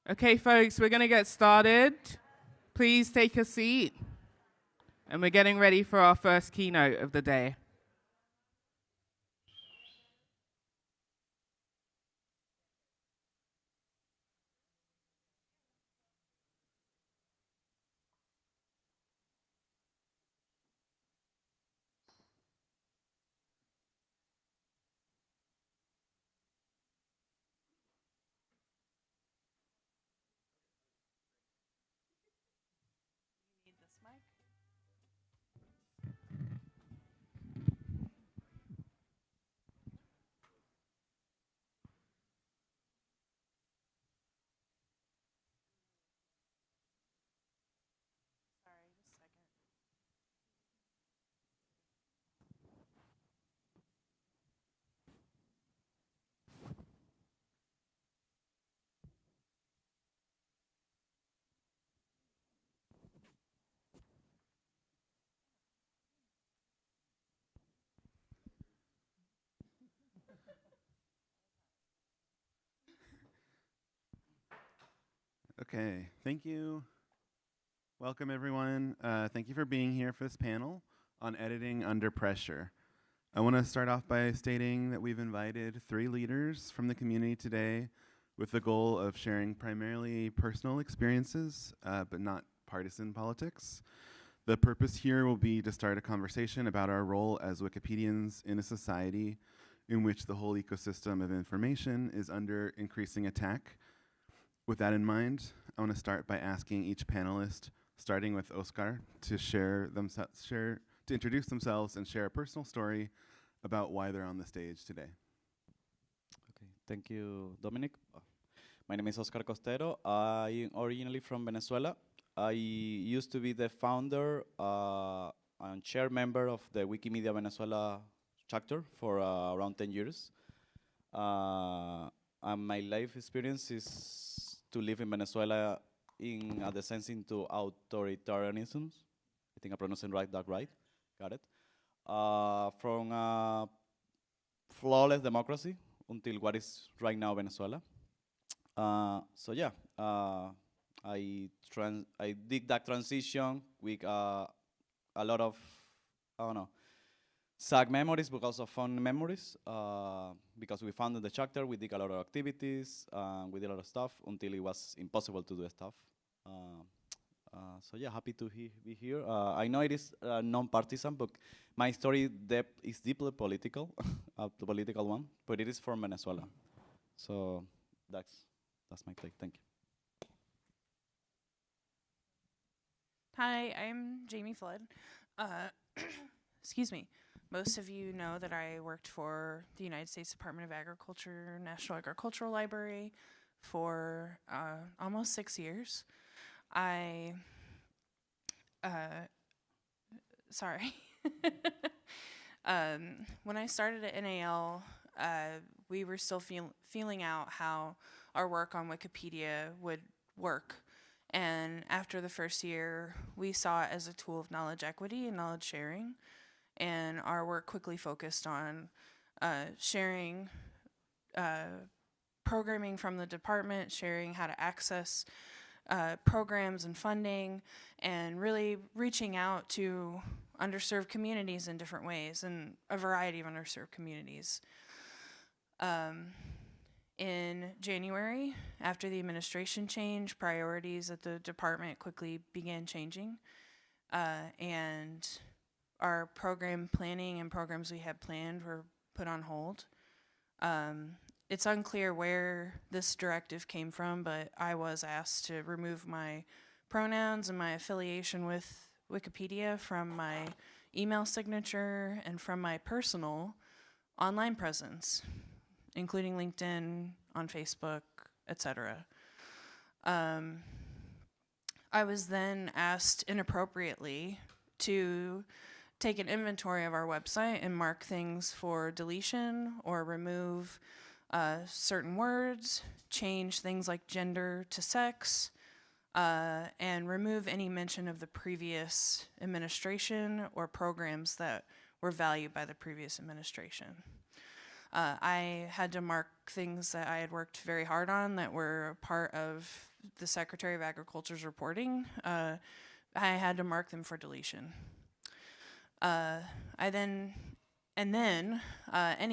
Okay, folks, we're going to get started. Please take a seat. And we're getting ready for our first keynote of the day. Okay, thank you. Welcome, everyone. Thank you for being here for this panel on editing under pressure. I want to start off by stating that we've invited 3 leaders from the community today with the goal of sharing primarily personal experiences, but not partisan politics. The purpose here will be to start a conversation about our role as Wikipedians in a society in which the whole ecosystem of information is under increasing attack. With that in mind, I want to start by asking each panelist, starting with Oscar, to introduce themselves and share a personal story about why they're on the stage today. Okay, thank you, Dominic. My name is Oscar Costero. I'm originally from Venezuela. I used to be the founder and chair member of the Wikimedia Venezuela chapter for around 10 years. And my life experience is to live in Venezuela in a descent into authoritarianism. I think I pronounced that right. Got it. From flawless democracy until what is right now Venezuela. So yeah, I did that transition with a lot of, I don't know, sad memories, but also fun memories. Because we founded the chapter, we did a lot of activities, we did a lot of stuff until it was impossible to do stuff. So yeah, happy to be here. I know it is non-partisan, but my story is deeply political, the political one, but it is from Venezuela. So that's my take. Thank you. Hi, I'm Jamie Flood. Excuse me. Most of you know that I worked for the United States Department of Agriculture, National Agricultural Library for almost 6 years. Sorry. When I started at NAL, we were still feeling out how our work on Wikipedia would work. And after the first year, we saw it as a tool of knowledge equity and knowledge sharing. And our work quickly focused on sharing programming from the department, sharing how to access programs and funding, and really reaching out to underserved communities in different ways, and a variety of underserved communities. In January, after the administration change, priorities at the department quickly began changing, and our program planning and programs we had planned were put on hold. It's unclear where this directive came from, but I was asked to remove my pronouns and my affiliation with Wikipedia from my email signature and from my personal online presence, including LinkedIn, on Facebook, etc. I was then asked inappropriately to take an inventory of our website and mark things for deletion or remove certain words, change things like gender to sex, and remove any mention of the previous administration or programs that were valued by the previous administration. I had to mark things that I had worked very hard on that were part of the Secretary of Agriculture's reporting. I had to mark them for deletion. Any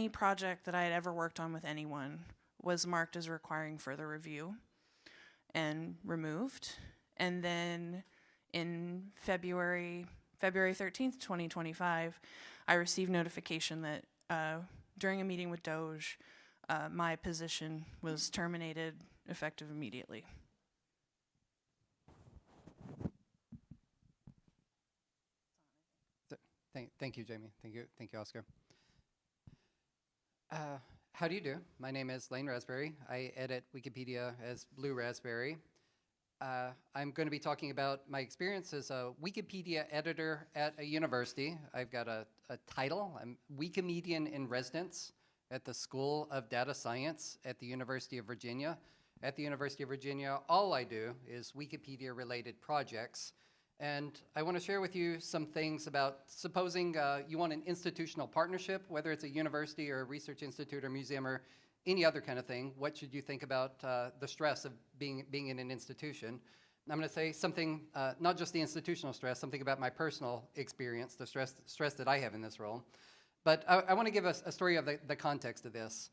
project that I had ever worked on with anyone was marked as requiring further review and removed. And then in February 13th, 2025, I received notification that during a meeting with Doge, my position was terminated effective immediately. Thank you, Jamie. Thank you, Oscar. How do you do? My name is Lane Raspberry. I edit Wikipedia as Blue Raspberry. I'm going to be talking about my experience as a Wikipedia editor at a university. I've got a title. I'm Wikimedian in residence at the School of Data Science at the University of Virginia. At the University of Virginia, all I do is Wikipedia-related projects. And I want to share with you some things about supposing you want an institutional partnership, whether it's a university or a research institute or museum or any other kind of thing. What should you think about the stress of being in an institution? And I'm going to say something, not just the institutional stress, something about my personal experience, the stress that I have in this role. But I want to give a story of the context of this.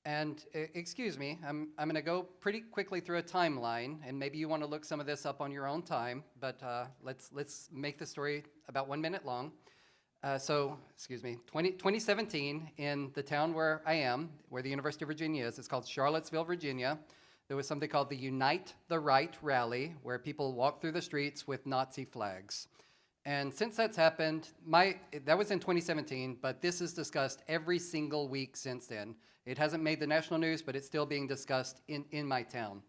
And excuse me, I'm going to go pretty quickly through a timeline, and maybe you want to look some of this up on your own time, but let's make the story about 1 minute long. 2017, in the town where I am, where the University of Virginia is, it's called Charlottesville, Virginia. There was something called the Unite the Right rally, where people walked through the streets with Nazi flags. And since that's happened, that was in 2017, but this is discussed every single week since then. It hasn't made the national news, but it's still being discussed in my town.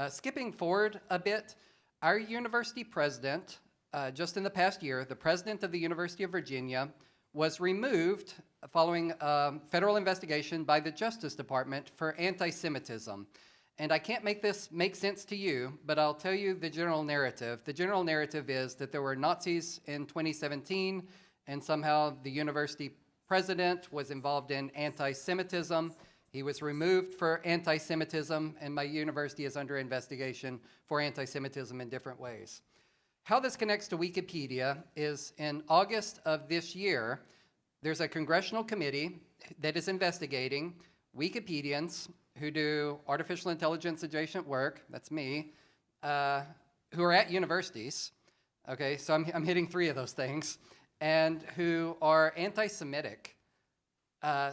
Skipping forward a bit, our university president, just in the past year, the president of the University of Virginia was removed following a federal investigation by the Justice Department for anti-Semitism. And I can't make this make sense to you, but I'll tell you the general narrative. The general narrative is that there were Nazis in 2017, and somehow the university president was involved in anti-Semitism. He was removed for anti-Semitism, and my university is under investigation for anti-Semitism in different ways. How this connects to Wikipedia is in August of this year, there's a congressional committee that is investigating Wikipedians who do artificial intelligence adjacent work, that's me, who are at universities, okay, so I'm hitting 3 of those things, and who are anti-Semitic.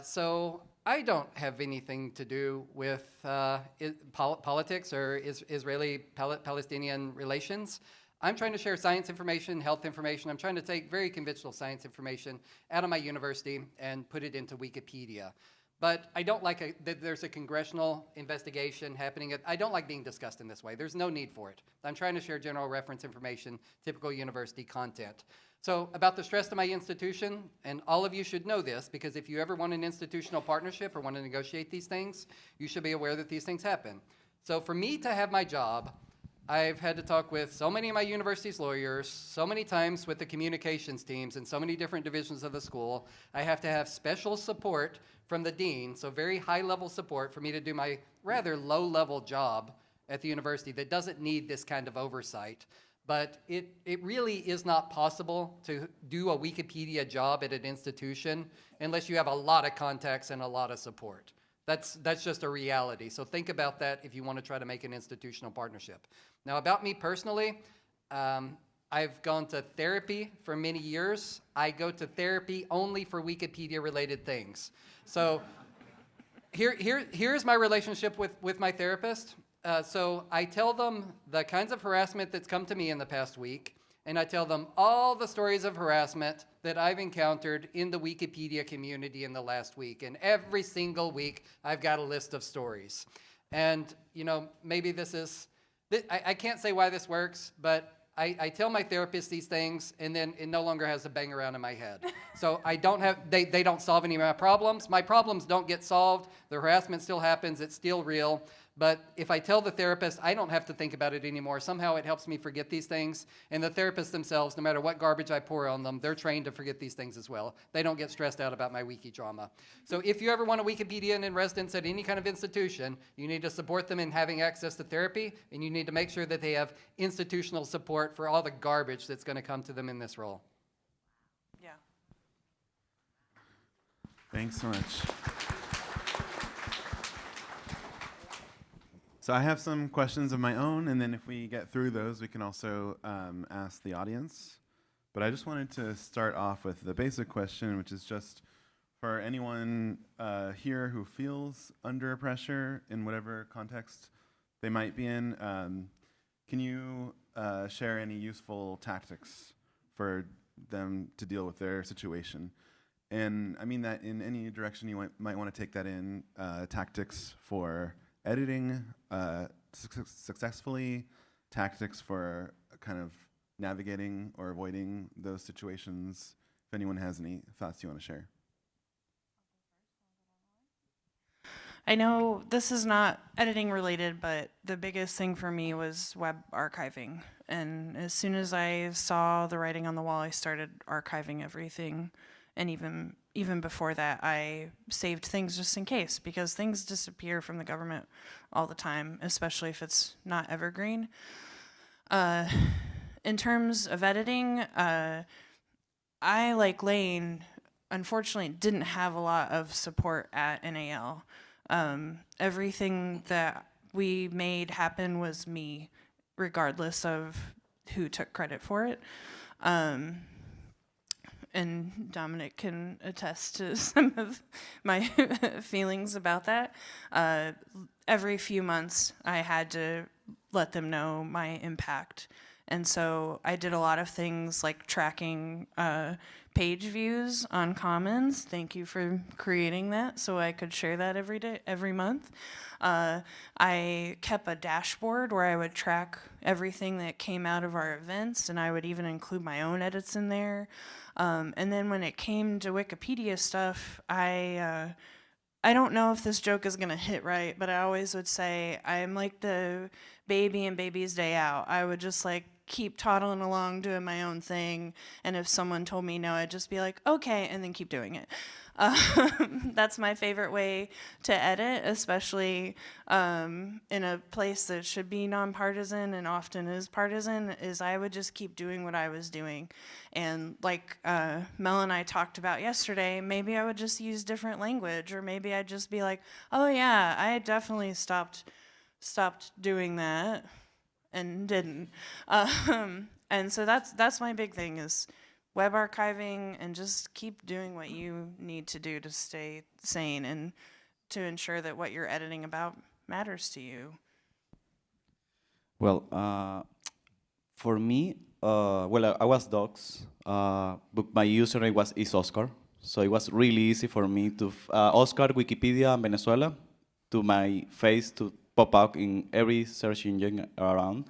So I don't have anything to do with politics or Israeli-Palestinian relations. I'm trying to share science information, health information. I'm trying to take very conventional science information out of my university and put it into Wikipedia. But I don't like that there's a congressional investigation happening. I don't like being discussed in this way. There's no need for it. I'm trying to share general reference information, typical university content. So about the stress to my institution, and all of you should know this, because if you ever want an institutional partnership or want to negotiate these things, you should be aware that these things happen. So for me to have my job, I've had to talk with so many of my university's lawyers, so many times with the communications teams and so many different divisions of the school. I have to have special support from the dean, so very high-level support for me to do my rather low-level job at the university that doesn't need this kind of oversight. But it really is not possible to do a Wikipedia job at an institution unless you have a lot of contacts and a lot of support. That's just a reality. So think about that if you want to try to make an institutional partnership. Now, about me personally, I've gone to therapy for many years. I go to therapy only for Wikipedia-related things. So here's my relationship with my therapist. So I tell them the kinds of harassment that's come to me in the past week, and I tell them all the stories of harassment that I've encountered in the Wikipedia community in the last week. And every single week, I've got a list of stories. And, you know, maybe I can't say why this works, but I tell my therapist these things, and then it no longer has a bang around in my head. So they don't solve any of my problems. My problems don't get solved. The harassment still happens. It's still real. But if I tell the therapist, I don't have to think about it anymore. Somehow it helps me forget these things. And the therapists themselves, no matter what garbage I pour on them, they're trained to forget these things as well. They don't get stressed out about my wiki drama. So if you ever want a Wikipedian in residence at any kind of institution, you need to support them in having access to therapy, and you need to make sure that they have institutional support for all the garbage that's going to come to them in this role. Yeah. Thanks so much. So I have some questions of my own, and then if we get through those, we can also ask the audience. But I just wanted to start off with the basic question, which is just for anyone here who feels under pressure in whatever context they might be in, can you share any useful tactics for them to deal with their situation? And I mean that in any direction you might want to take that in, tactics for editing successfully, tactics for kind of navigating or avoiding those situations. If anyone has any thoughts you want to share. I know this is not editing related, but the biggest thing for me was web archiving. And as soon as I saw the writing on the wall, I started archiving everything. And even before that, I saved things just in case, because things disappear from the government all the time, especially if it's not evergreen. In terms of editing, I, like Lane, unfortunately didn't have a lot of support at NAL. Everything that we made happen was me, regardless of who took credit for it. And Dominic can attest to some of my feelings about that. Every few months, I had to let them know my impact. And so I did a lot of things like tracking page views on Commons. Thank you for creating that so I could share that every month. I kept a dashboard where I would track everything that came out of our events, and I would even include my own edits in there. And then when it came to Wikipedia stuff, I don't know if this joke is gonna hit right, but I always would say I'm like the baby in Baby's Day Out. I would just like keep toddling along doing my own thing, and if someone told me no, I'd just be like, okay, and then keep doing it. That's my favorite way to edit, especially in a place that should be nonpartisan and often is partisan, is I would just keep doing what I was doing. And like Mel and I talked about yesterday, maybe I would just use different language, or maybe I'd just be like, oh yeah, I definitely stopped doing that and didn't. And so that's my big thing, is web archiving, and just keep doing what you need to do to stay sane and to ensure that what you're editing about matters to you. Well, for me, well, I was Docs, but my username is Oscar. So it was really easy for me to, Oscar Wikipedia Venezuela, to my face to pop up in every search engine around.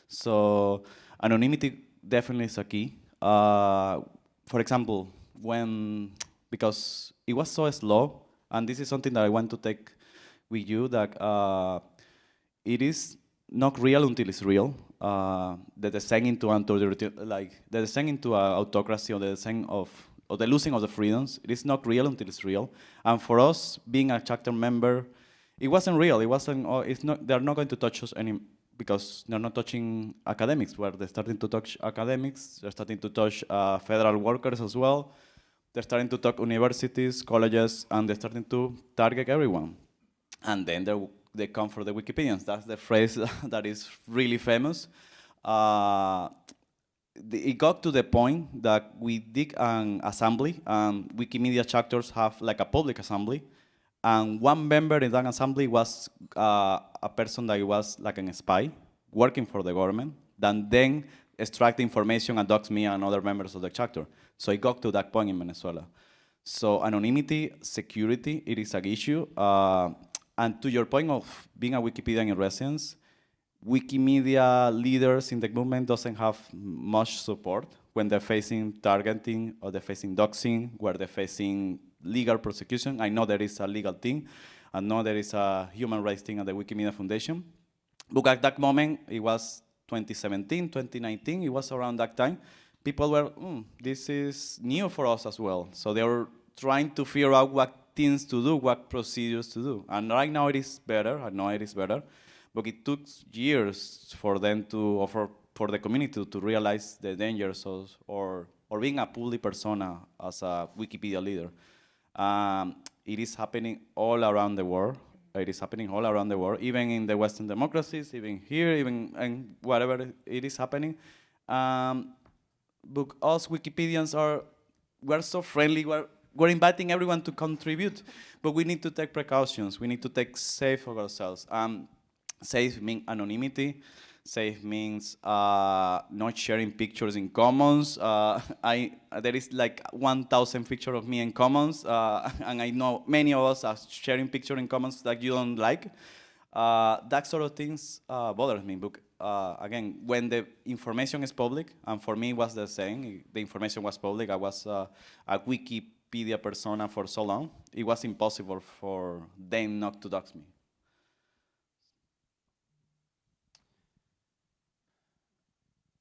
So anonymity definitely is a key. For example, because it was so slow, and this is something that I want to take with you, that it is not real until it's real. The descent into the descent into autocracy, or the descent or the losing of the freedoms, it is not real until it's real. And for us, being a chapter member, it wasn't real. It wasn't. It's not. They're not going to touch us because they're not touching academics. Where they're starting to touch academics, they're starting to touch federal workers as well. They're starting to touch universities, colleges, and they're starting to target everyone. And then they come for the Wikipedians. That's the phrase that is really famous. It got to the point that we did an assembly, and Wikimedia chapters have like a public assembly. And one member in that assembly was a person that was like a spy, working for the government, that then extract information and dox me and other members of the chapter. So it got to that point in Venezuela. So anonymity, security, it is an issue. And to your point of being a Wikipedian in residence, Wikimedia leaders in the movement doesn't have much support when they're facing targeting, or they're facing doxing, where they're facing legal prosecution. I know there is a legal thing, and now there is a human rights thing at the Wikimedia Foundation. But at that moment, it was 2017, 2019, it was around that time. People were, this is new for us as well. So they were trying to figure out what things to do, what procedures to do. And right now it is better, I know it is better, but it took years for them to, or for the community to realize the dangers of, or being a public persona as a Wikipedia leader. It is happening all around the world. It is happening all around the world, even in the Western democracies, even here, even and whatever it is happening. But us Wikipedians we're so friendly. We're inviting everyone to contribute, but we need to take precautions. We need to take safe of ourselves. Safe means anonymity. Safe means not sharing pictures in Commons. There is like 1,000 pictures of me in Commons, and I know many of us are sharing pictures in Commons that you don't like. That sort of things bothers me. But again, when the information is public, and for me it was the same, the information was public, I was a Wikipedia persona for so long, it was impossible for them not to dox me.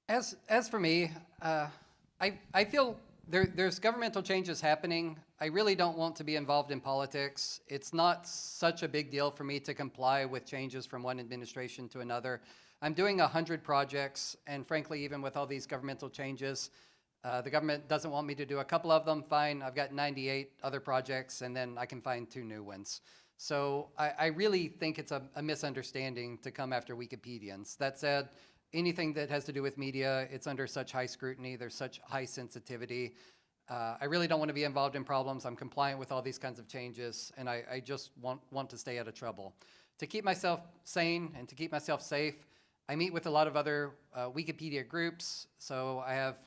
As for me, I feel there's governmental changes happening. I really don't want to be involved in politics. It's not such a big deal for me to comply with changes from one administration to another. I'm doing 100 projects, and frankly, even with all these governmental changes, the government doesn't want me to do a couple of them. Fine, I've got 98 other projects, and then I can find 2 new ones. So I really think it's a misunderstanding to come after Wikipedians. That said, anything that has to do with media, it's under such high scrutiny, there's such high sensitivity. I really don't want to be involved in problems. I'm compliant with all these kinds of changes, and I just want to stay out of trouble. To keep myself sane and to keep myself safe, I meet with a lot of other Wikipedia groups. So I have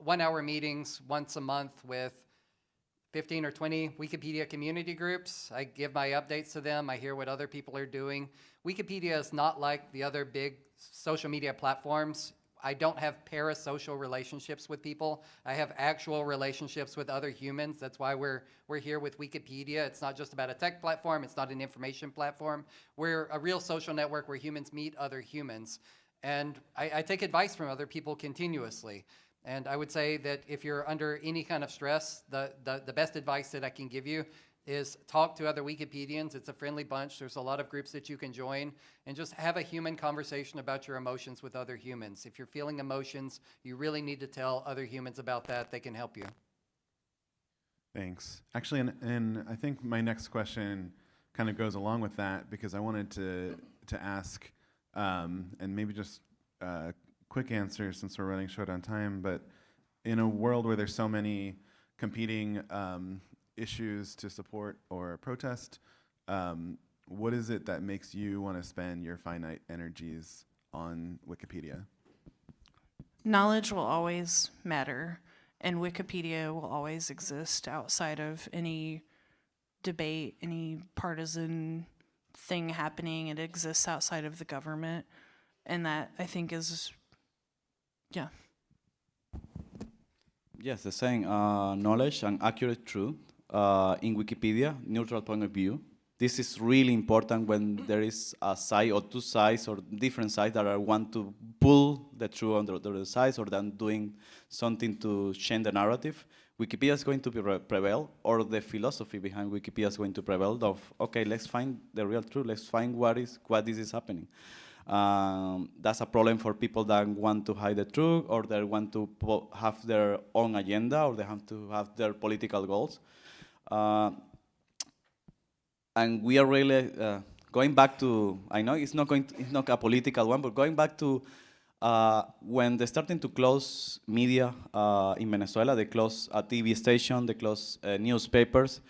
1-hour meetings once a month with 15 or 20 Wikipedia community groups. I give my updates to them. I hear what other people are doing. Wikipedia is not like the other big social media platforms. I don't have parasocial relationships with people. I have actual relationships with other humans. That's why we're here with Wikipedia. It's not just about a tech platform. It's not an information platform. We're a real social network where humans meet other humans. And I take advice from other people continuously. And I would say that if you're under any kind of stress, the best advice that I can give you is talk to other Wikipedians. It's a friendly bunch. There's a lot of groups that you can join, and just have a human conversation about your emotions with other humans. If you're feeling emotions, you really need to tell other humans about that. They can help you. Thanks. Actually, and I think my next question kind of goes along with that, because I wanted to ask, and maybe just quick answer since we're running short on time, but in a world where there's so many competing issues to support or protest, what is it that makes you want to spend your finite energies on Wikipedia? Knowledge will always matter, and Wikipedia will always exist outside of any debate, any partisan thing happening. It exists outside of the government, and that, I think, is, yeah. Yes, the saying, knowledge and accurate truth in Wikipedia, neutral point of view. This is really important when there is a side or 2 sides or different sides that want to pull the truth on the other sides, or then doing something to change the narrative. Wikipedia is going to prevail, or the philosophy behind Wikipedia is going to prevail of, okay, let's find the real truth, let's find what this is happening. That's a problem for people that want to hide the truth, or they want to have their own agenda, or they have to have their political goals. And we are really going back to, I know it's not a political one, but going back to when they're starting to close media in Venezuela, they close a TV station, they close newspapers.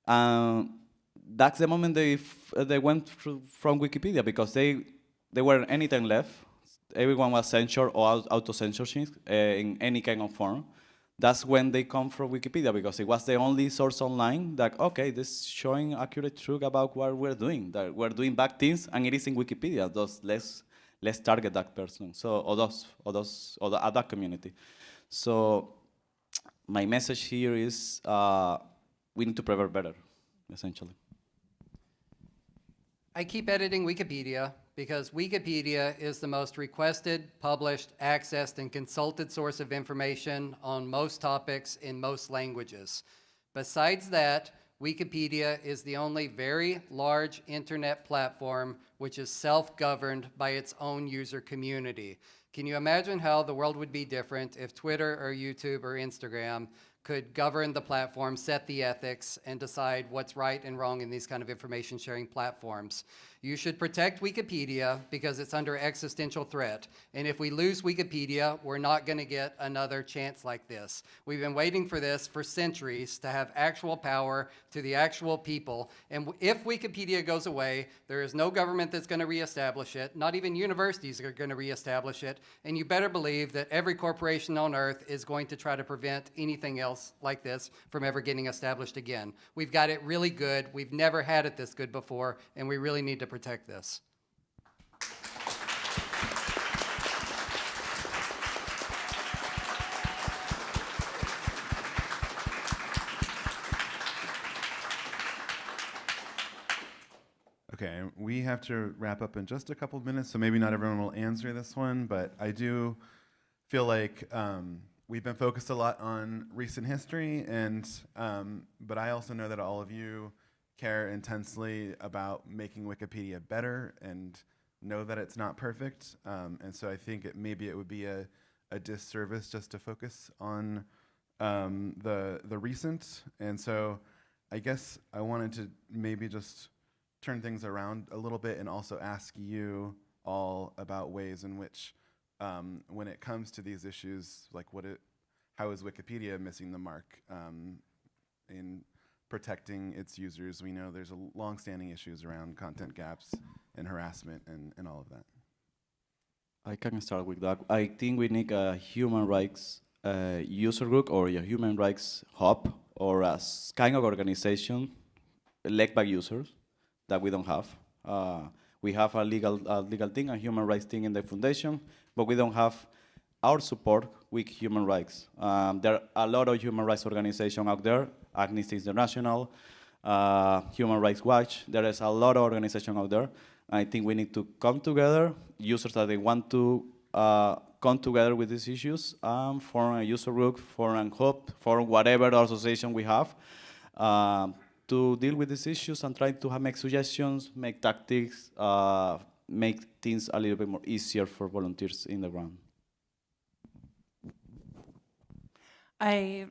That's the moment they went from Wikipedia, because they weren't anything left. Everyone was censored or auto-censorship in any kind of form. That's when they come from Wikipedia, because it was the only source online that, okay, this is showing accurate truth about what we're doing, that we're doing bad things, and it is in Wikipedia. Thus, let's target that person, so or that community. So my message here is we need to prepare better, essentially. I keep editing Wikipedia because Wikipedia is the most requested, published, accessed, and consulted source of information on most topics in most languages. Besides that, Wikipedia is the only very large internet platform which is self-governed by its own user community. Can you imagine how the world would be different if Twitter or YouTube or Instagram could govern the platform, set the ethics, and decide what's right and wrong in these kind of information sharing platforms? You should protect Wikipedia because it's under existential threat. And if we lose Wikipedia, we're not going to get another chance like this. We've been waiting for this for centuries to have actual power to the actual people. And if Wikipedia goes away, there is no government that's going to reestablish it. Not even universities are going to reestablish it. And you better believe that every corporation on earth is going to try to prevent anything else like this from ever getting established again. We've got it really good. We've never had it this good before, and we really need to protect this. Okay, we have to wrap up in just a couple of minutes, so maybe not everyone will answer this one, but I do feel like we've been focused a lot on recent history, and but I also know that all of you care intensely about making Wikipedia better and know that it's not perfect. And so I think maybe it would be a disservice just to focus on the recent. And so I guess I wanted to maybe just turn things around a little bit and also ask you all about ways in which when it comes to these issues, like how is Wikipedia missing the mark in protecting its users? We know there's long-standing issues around content gaps and harassment and all of that. I can start with that. I think we need a human rights user group or a human rights hub or a kind of organization led by users that we don't have. We have a legal thing, a human rights thing in the foundation, but we don't have our support with human rights. There are a lot of human rights organizations out there, Amnesty International, Human Rights Watch. There is a lot of organizations out there. I think we need to come together, users that they want to come together with these issues, form a user group, form a hub, form whatever association we have, to deal with these issues and try to make suggestions, make tactics, make things a little bit more easier for volunteers in the ground. I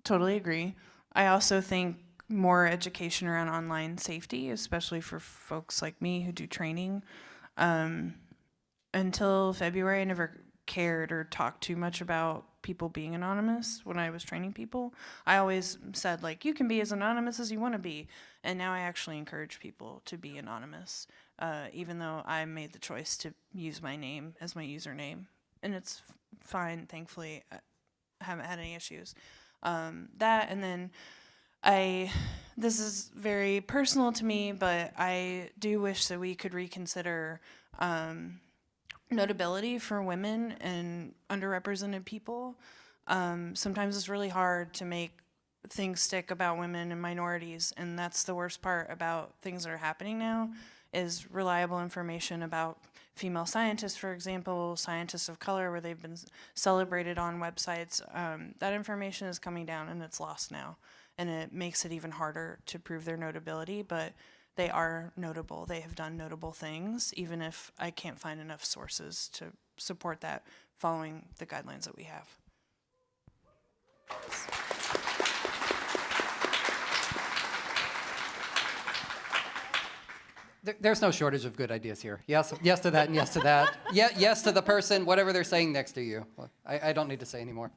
totally agree. I also think more education around online safety, especially for folks like me who do training. Until February, I never cared or talked too much about people being anonymous when I was training people. I always said, like, you can be as anonymous as you want to be. And now I actually encourage people to be anonymous, even though I made the choice to use my name as my username. And it's fine, thankfully. I haven't had any issues. That, and then this is very personal to me, but I do wish that we could reconsider notability for women and underrepresented people. Sometimes it's really hard to make things stick about women and minorities, and that's the worst part about things that are happening now, is reliable information about female scientists, for example, scientists of color, where they've been celebrated on websites. That information is coming down and it's lost now, and it makes it even harder to prove their notability, but they are notable. They have done notable things, even if I can't find enough sources to support that following the guidelines that we have. There's no shortage of good ideas here. Yes, yes to that and yes to that. Yes to the person, whatever they're saying next to you. I don't need to say anymore.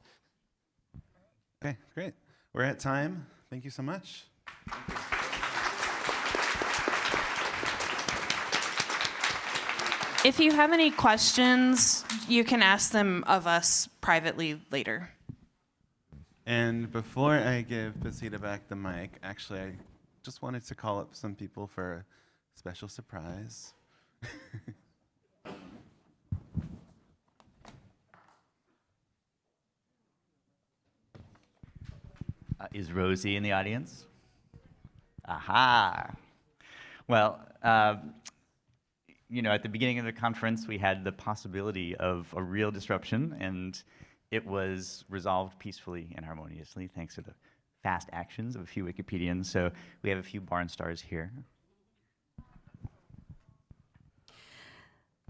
Okay, great. We're at time. Thank you so much. If you have any questions, you can ask them of us privately later. And before I give Basita back the mic, actually, I just wanted to call up some people for a special surprise. Is Rosie in the audience? Aha. Well, you know, at the beginning of the conference, we had the possibility of a real disruption, and it was resolved peacefully and harmoniously thanks to the fast actions of a few Wikipedians. So we have a few Barn Stars here.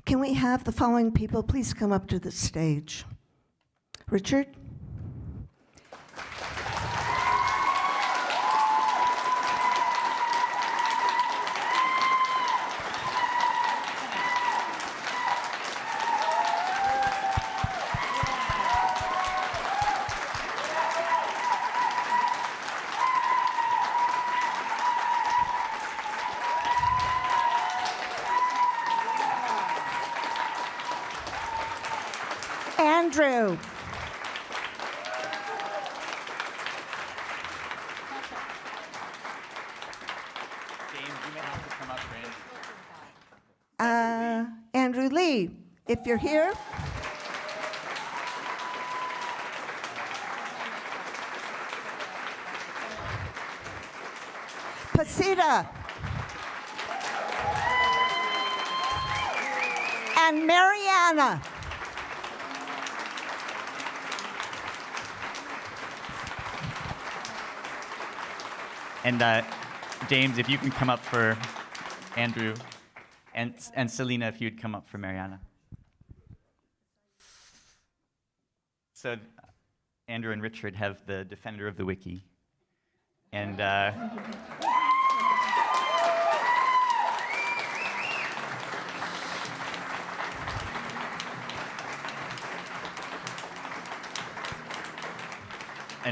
Can we have the following people please come up to the stage? Richard? Andrew. James, you may have to come up, Andrew Lee, if you're here. Pasita. And Mariana. And James, if you can come up for Andrew, and Selena, if you'd come up for Mariana. So Andrew and Richard have the defender of the wiki. And and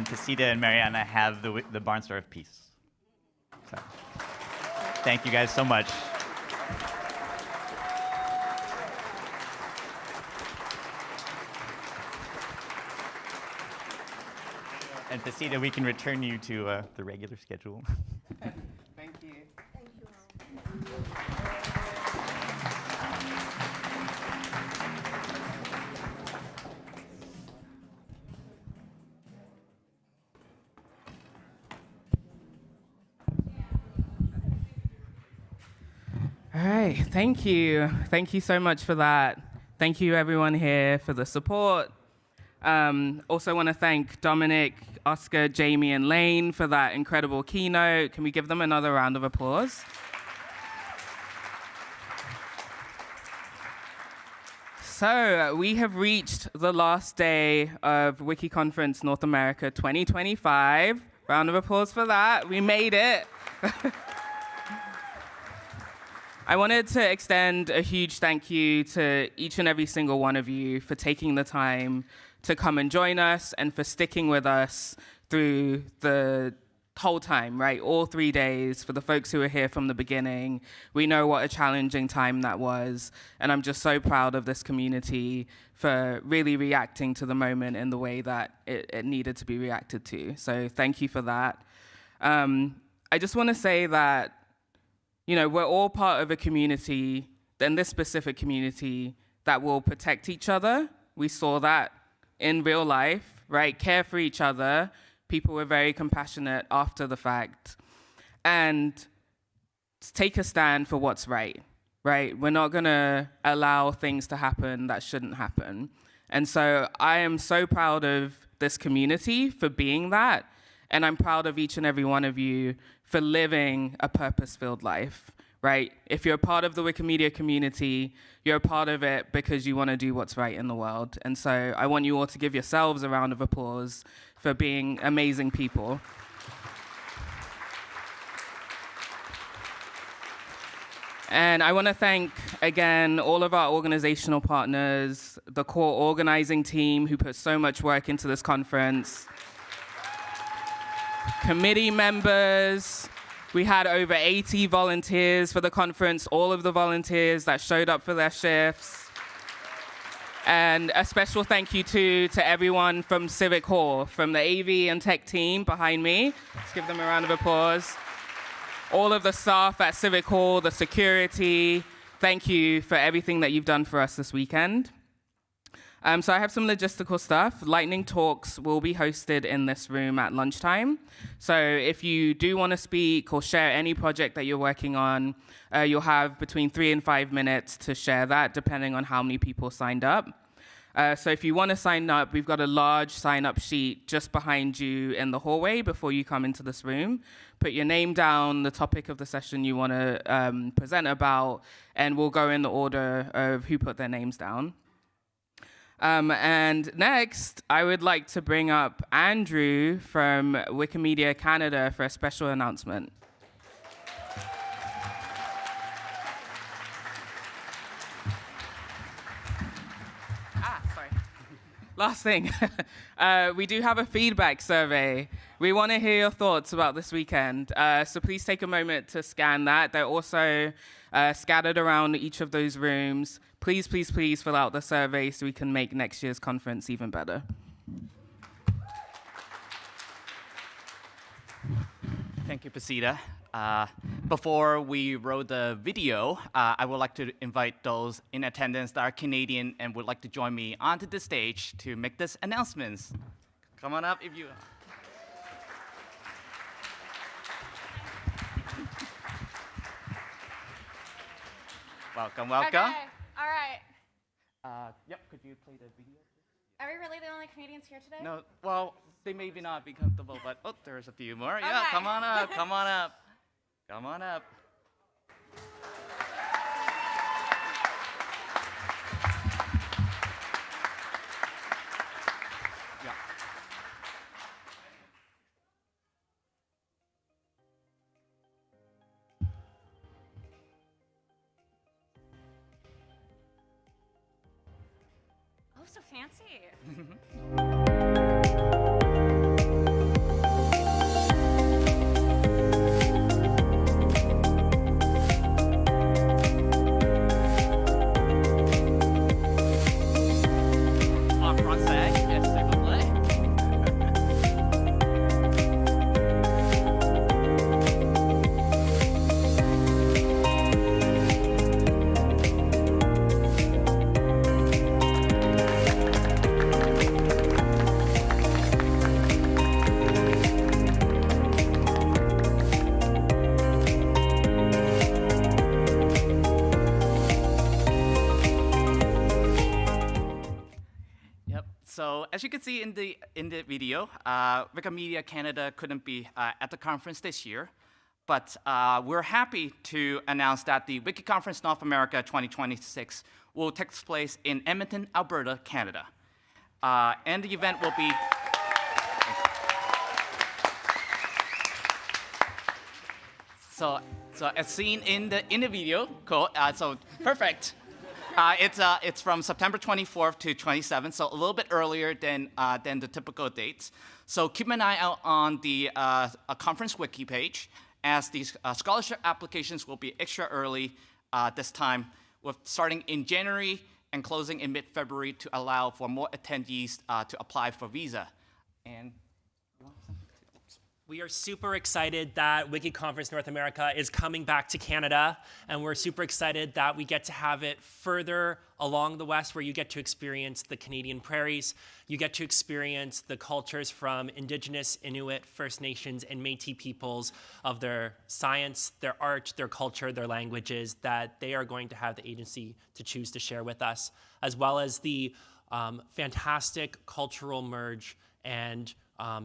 Pasita and Mariana have the Barn Star of Peace. So, thank you guys so much. And Pasita, we can return you to the regular schedule. Thank you. All right, thank you. Thank you so much for that. Thank you everyone here for the support. Also want to thank Dominic, Oscar, Jamie, and Lane for that incredible keynote. Can we give them another round of applause? So we have reached the last day of WikiConference North America 2025. Round of applause for that. We made it. I wanted to extend a huge thank you to each and every single one of you for taking the time to come and join us and for sticking with us through the whole time, right? All 3 days. For the folks who were here from the beginning, we know what a challenging time that was. And I'm just so proud of this community for really reacting to the moment in the way that it needed to be reacted to. So thank you for that. I just want to say that, you know, we're all part of a community, and this specific community, that will protect each other. We saw that in real life, right? Care for each other. People were very compassionate after the fact. And take a stand for what's right, right? We're not gonna allow things to happen that shouldn't happen. And so I am so proud of this community for being that. And I'm proud of each and every one of you for living a purpose-filled life, right? If you're a part of the Wikimedia community, you're a part of it because you want to do what's right in the world. And so I want you all to give yourselves a round of applause for being amazing people. And I want to thank, again, all of our organizational partners, the core organizing team who put so much work into this conference, committee members. We had over 80 volunteers for the conference, all of the volunteers that showed up for their shifts. And a special thank you to everyone from Civic Hall, from the AV and tech team behind me. Let's give them a round of applause. All of the staff at Civic Hall, the security, thank you for everything that you've done for us this weekend. So I have some logistical stuff. Lightning Talks will be hosted in this room at lunchtime. So if you do want to speak or share any project that you're working on, you'll have between 3 and 5 minutes to share that, depending on how many people signed up. So if you want to sign up, we've got a large sign-up sheet just behind you in the hallway before you come into this room. Put your name down, the topic of the session you want to present about, and we'll go in the order of who put their names down. And next, I would like to bring up Andrew from Wikimedia Canada for a special announcement. Sorry. Last thing, we do have a feedback survey. We want to hear your thoughts about this weekend, so please take a moment to scan that. They're also scattered around each of those rooms. Please, please, please fill out the survey so we can make next year's conference even better. Thank you, Pasita. Before we roll the video, I would like to invite those in attendance that are Canadian and would like to join me onto the stage to make this announcements. Come on up if you... Welcome, welcome. Okay, all right. Yep, could you play the video? Are we really the only Canadians here today? No, well, they may not be comfortable, but oh, there's a few more. Yeah, Okay. come on up, come on up. Come on up. Yeah. Oh, so fancy. En français, s'il vous plaît. Yep. So as you can see in the video, Wikimedia Canada couldn't be at the conference this year, but we're happy to announce that the WikiConference North America 2026 will take place in Edmonton, Alberta, Canada, and the event will be. So as seen in the video, cool. So perfect. It's from September 24th to 27th, so a little bit earlier than the typical dates. So keep an eye out on the conference wiki page, as these scholarship applications will be extra early this time, with starting in January and closing in mid-February to allow for more attendees to apply for visa. And we are super excited that WikiConference North America is coming back to Canada, and we're super excited that we get to have it further along the west, where you get to experience the Canadian prairies, you get to experience the cultures from Indigenous, Inuit, First Nations, and Métis peoples of their science, their art, their culture, their languages that they are going to have the agency to choose to share with us, as well as the fantastic cultural merge and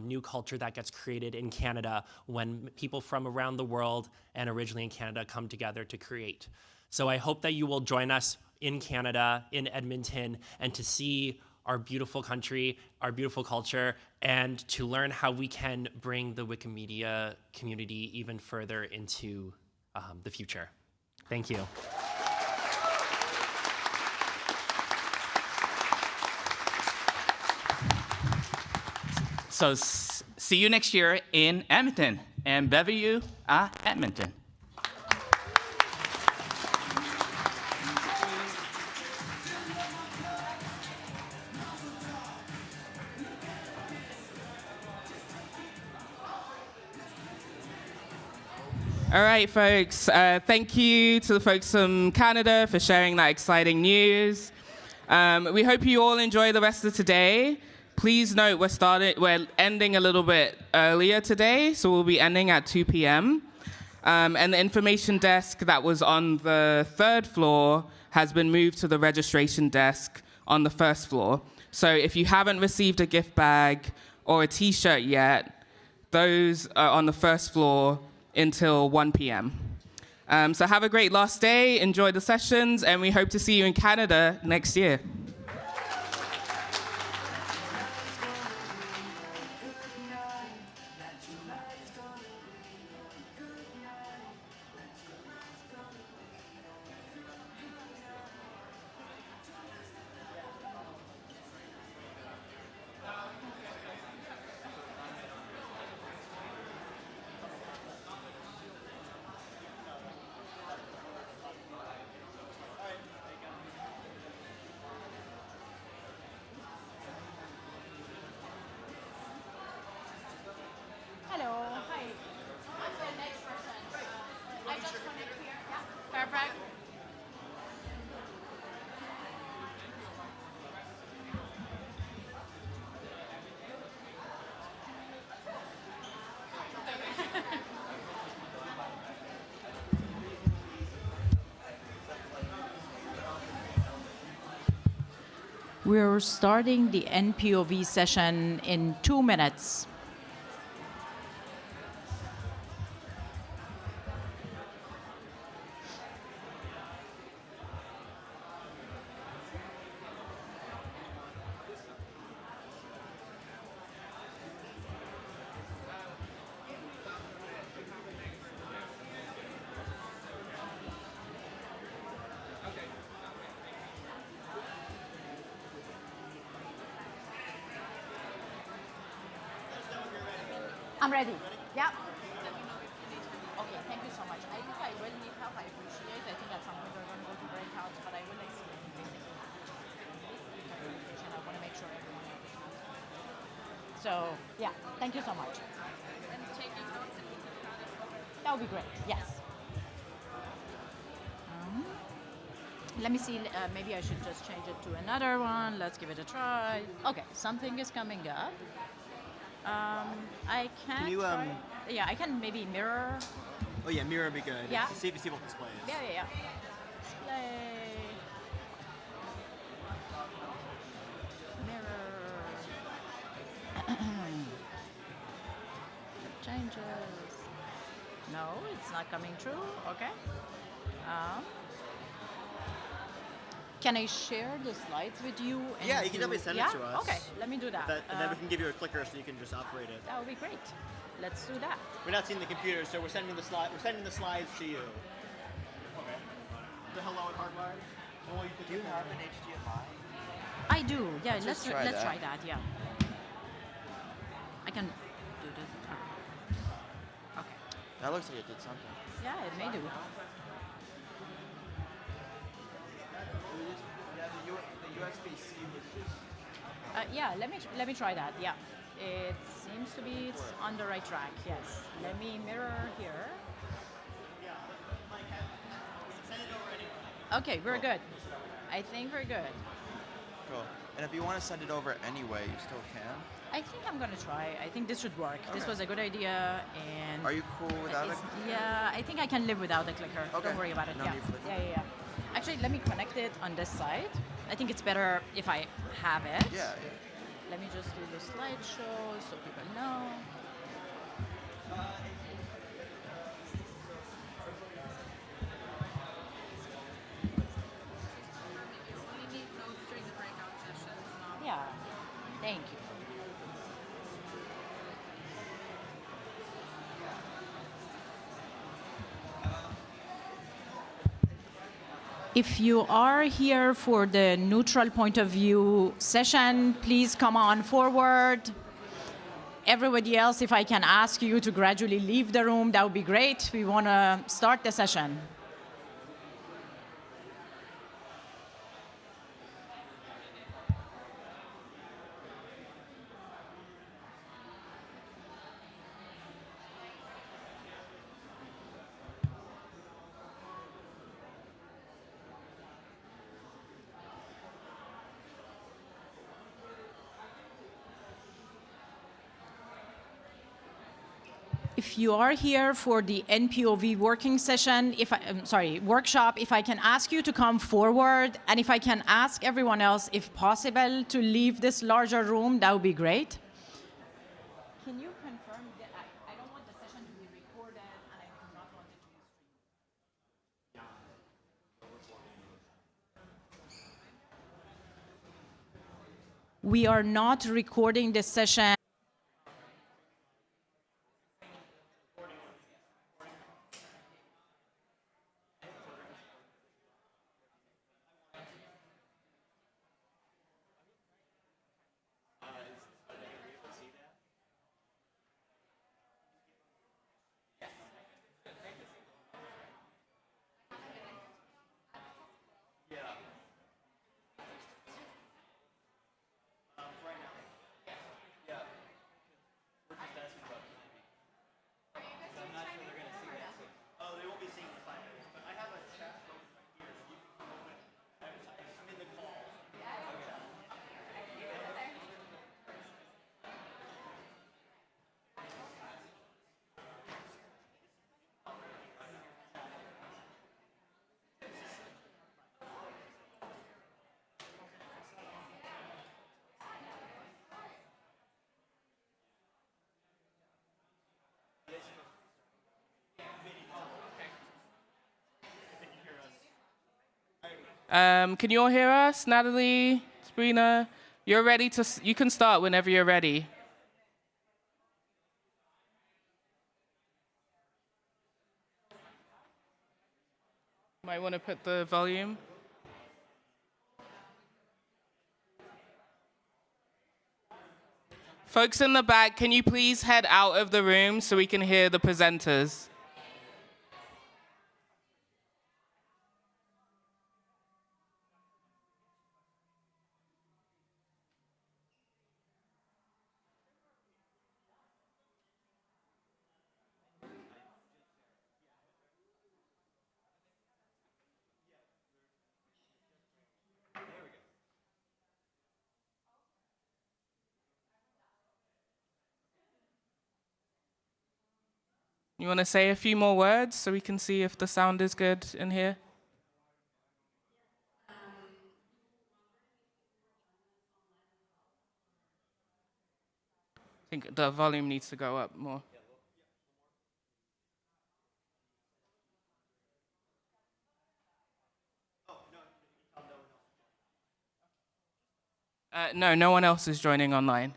new culture that gets created in Canada when people from around the world and originally in Canada come together to create. So I hope that you will join us in Canada, in Edmonton, and to see our beautiful country, our beautiful culture, and to learn how we can bring the Wikimedia community even further into the future. Thank you. So see you next year in Edmonton, and Bellevue, Edmonton. All right, folks. Thank you to the folks from Canada for sharing that exciting news. We hope you all enjoy the rest of today. Please note we're ending a little bit earlier today, so we'll be ending at 2 p.m. And the information desk that was on the 3rd floor has been moved to the registration desk on the 1st floor. So if you haven't received a gift bag or a t-shirt yet, those are on the 1st floor until 1 p.m. So have a great last day, enjoy the sessions, and we hope to see you in Canada next year. Hello. Hi. I'm the next person. I just connect here. Yeah. Perfect. We're starting the NPOV session in 2 minutes. I'm ready. Yeah. Okay, thank you so much. I think I really need help. I appreciate it. I think at some point we're going to go to breakouts, but I will explain this presentation. I want to make sure everyone understands. So, yeah, thank you so much. And taking notes and that would be great. Yes. Let me see. Maybe I should just change it to another one. Let's give it a try. Okay, something is coming up. I can try. Yeah, I can maybe mirror. Oh yeah, mirror would be good. Yeah. See if both displays. Yeah. Display. Mirror. Changes. No, it's not coming true. Okay. Can I share the slides with you? And Yeah, you can definitely send it to us. Okay, let me do that. And then we can give you a clicker so you can just operate it. That would be great. Let's do that. We're not seeing the computer, so we're sending the slides to you. Okay. The hello and hardwired. Do you have an HDMI? I do. Yeah, Let's let's try try that. that. Yeah. I can do this. Okay. That looks like it did something. Yeah, it may do. The USB-C was just... Yeah, let me try that. Yeah, it seems to be it's on the right track. Yes. Let me mirror here. Okay, we're good. I think we're good. Cool. And if you want to send it over anyway, you still can. I think I'm gonna try. I think this should work. Okay. This was a good idea, and are you cool without it? Yeah, I think I can live without a clicker. Okay. Don't worry about it. No need for the clicker. Yeah. Actually, let me connect it on this side. I think it's better if I have it. Yeah. Let me just do the slideshow so people know. Yeah, thank you. If you are here for the neutral point of view session, please come on forward. Everybody else, if I can ask you to gradually leave the room, that would be great. We want to start the session. If you are here for the NPOV working session, workshop, if I can ask you to come forward, and if I can ask everyone else, if possible, to leave this larger room, that would be great. Can you confirm that I don't want the session to be recorded, and I do not want it to be streamed? We are not recording this session. Can you all hear us? Natalie, Sabrina, you're ready to, you can start whenever you're ready. Might want to put the volume. Folks in the back, can you please head out of the room so we can hear the presenters? You want to say a few more words so we can see if the sound is good in here? I think the volume needs to go up more. No, no one else is joining online.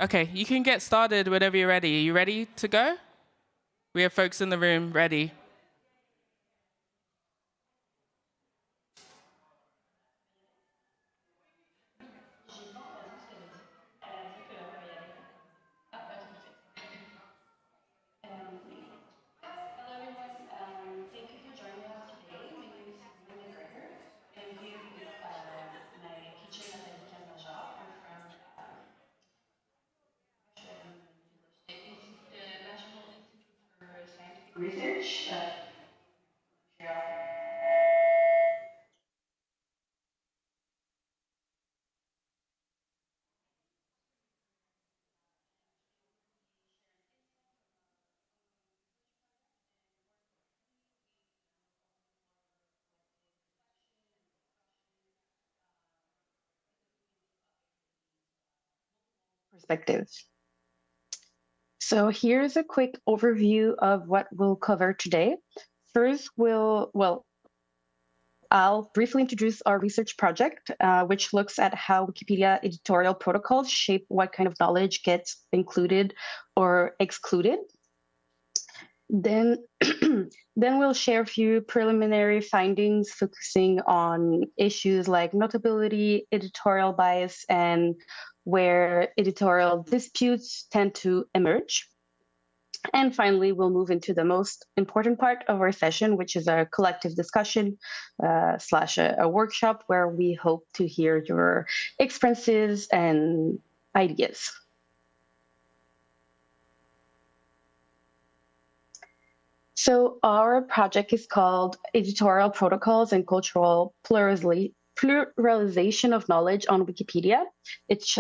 Okay, you can get started whenever you're ready. Are you ready to go? We have folks in the room ready. Research. Perspective. So here's a quick overview of what we'll cover today. First, I'll briefly introduce our research project, which looks at how Wikipedia editorial protocols shape what kind of knowledge gets included or excluded. Then, then we'll share a few preliminary findings focusing on issues like notability, editorial bias, and where editorial disputes tend to emerge. And finally, we'll move into the most important part of our session, which is a collective discussion slash a workshop where we hope to hear your experiences and ideas. So our project is called Editorial Protocols and Cultural Pluralization of Knowledge on Wikipedia. It's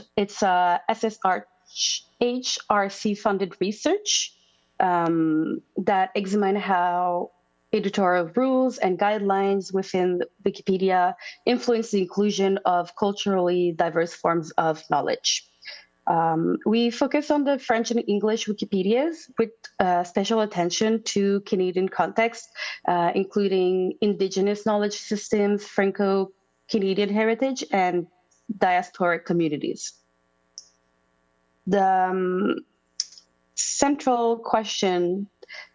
HRC funded research that examine how editorial rules and guidelines within Wikipedia influence the inclusion of culturally diverse forms of knowledge. We focus on the French and English Wikipedias with special attention to Canadian context, including Indigenous knowledge systems, Franco-Canadian heritage, and diasporic communities. The central question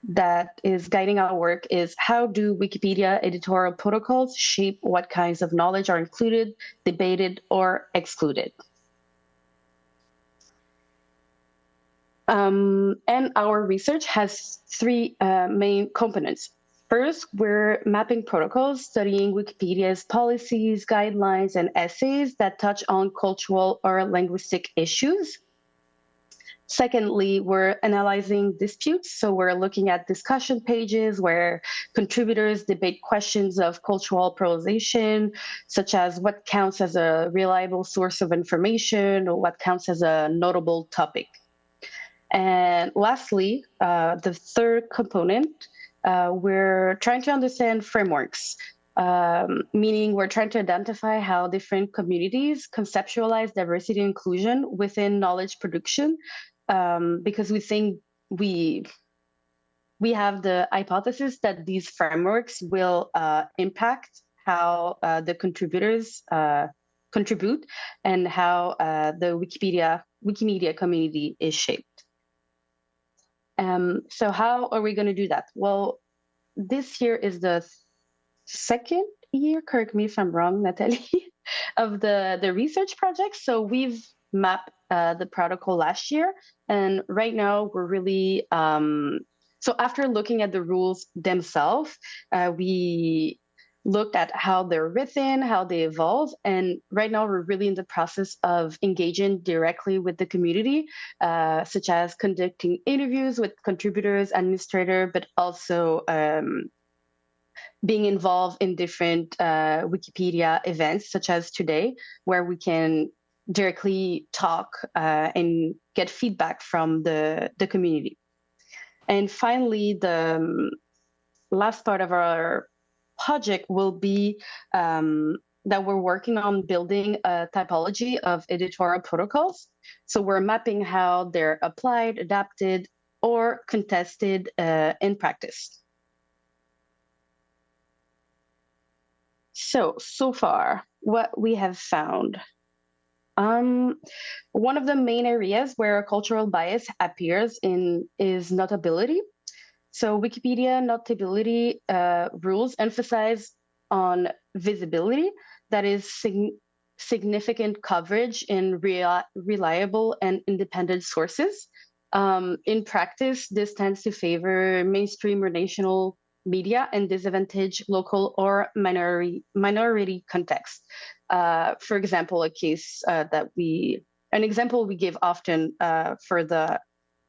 that is guiding our work is, how do Wikipedia editorial protocols shape what kinds of knowledge are included, debated, or excluded? And our research has three main components. First, we're mapping protocols, studying Wikipedia's policies, guidelines, and essays that touch on cultural or linguistic issues. Secondly, we're analyzing disputes. So we're looking at discussion pages where contributors debate questions of cultural pluralization, such as what counts as a reliable source of information or what counts as a notable topic. And lastly, the third component, we're trying to understand frameworks, meaning we're trying to identify how different communities conceptualize diversity and inclusion within knowledge production, because we think we have the hypothesis that these frameworks will impact how the contributors contribute and how the Wikimedia community is shaped. So how are we going to do that? Well, this year is the second year, correct me if I'm wrong, Natalie, of the research project. So we've mapped the protocol last year, and right now we're really, so after looking at the rules themselves, we looked at how they're written, how they evolve, and right now we're really in the process of engaging directly with the community, such as conducting interviews with contributors, administrator, but also being involved in different Wikipedia events, such as today, where we can directly talk and get feedback from the community. And finally, the last part of our project will be that we're working on building a typology of editorial protocols. So we're mapping how they're applied, adapted, or contested in practice. So far, what we have found. One of the main areas where a cultural bias appears in is notability. So Wikipedia notability rules emphasize on visibility, that is significant coverage in reliable and independent sources. In practice, this tends to favor mainstream or national media and disadvantage local or minority context. For example, an example we give often for the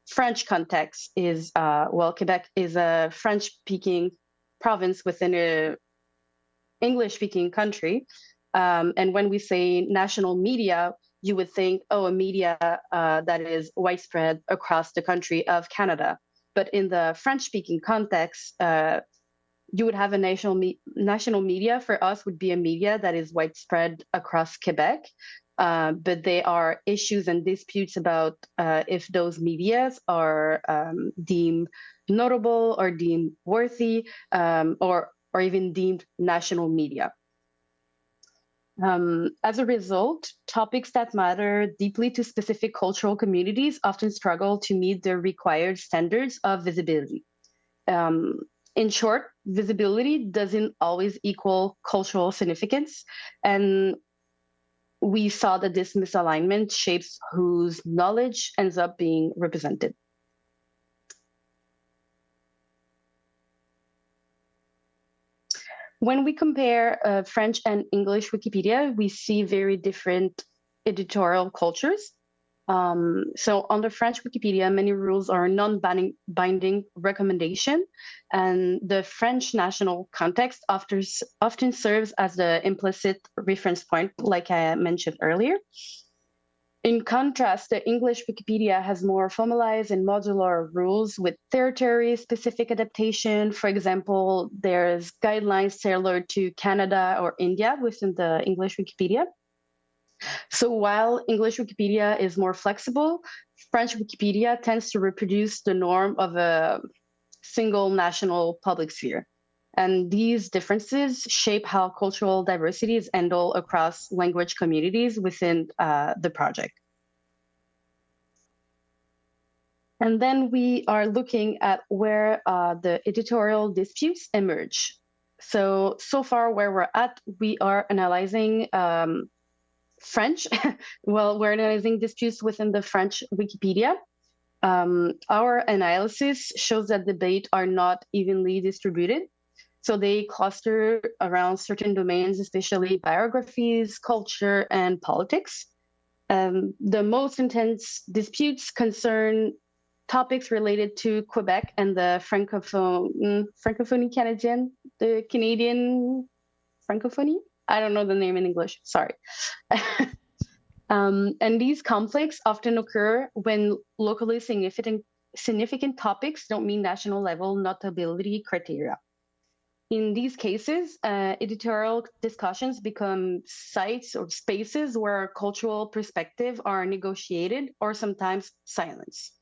French context is, Quebec is a French-speaking province within an English-speaking country. And when we say national media, you would think, oh, a media that is widespread across the country of Canada. But in the French-speaking context, you would have a national media. For us, would be a media that is widespread across Quebec. But there are issues and disputes about if those medias are deemed notable or deemed worthy, or even deemed national media. As a result, topics that matter deeply to specific cultural communities often struggle to meet the required standards of visibility. In short, visibility doesn't always equal cultural significance, and we saw that this misalignment shapes whose knowledge ends up being represented. When we compare French and English Wikipedia, we see very different editorial cultures. So on the French Wikipedia, many rules are non-binding recommendation, and the French national context often serves as the implicit reference point, like I mentioned earlier. In contrast, the English Wikipedia has more formalized and modular rules with territory-specific adaptation. For example, there's guidelines tailored to Canada or India within the English Wikipedia. So while English Wikipedia is more flexible, French Wikipedia tends to reproduce the norm of a single national public sphere. And these differences shape how cultural diversity is handled across language communities within the project. And then we are looking at where the editorial disputes emerge. So far where we're at, we are analyzing French. Well, we're analyzing disputes within the French Wikipedia. Our analysis shows that debates are not evenly distributed. So they cluster around certain domains, especially biographies, culture, and politics. The most intense disputes concern topics related to Quebec and the Francophonie Canadienne, the Canadian Francophonie? I don't know the name in English, sorry. And these conflicts often occur when locally significant topics don't meet national level notability criteria. In these cases, editorial discussions become sites or spaces where cultural perspectives are negotiated or sometimes silenced.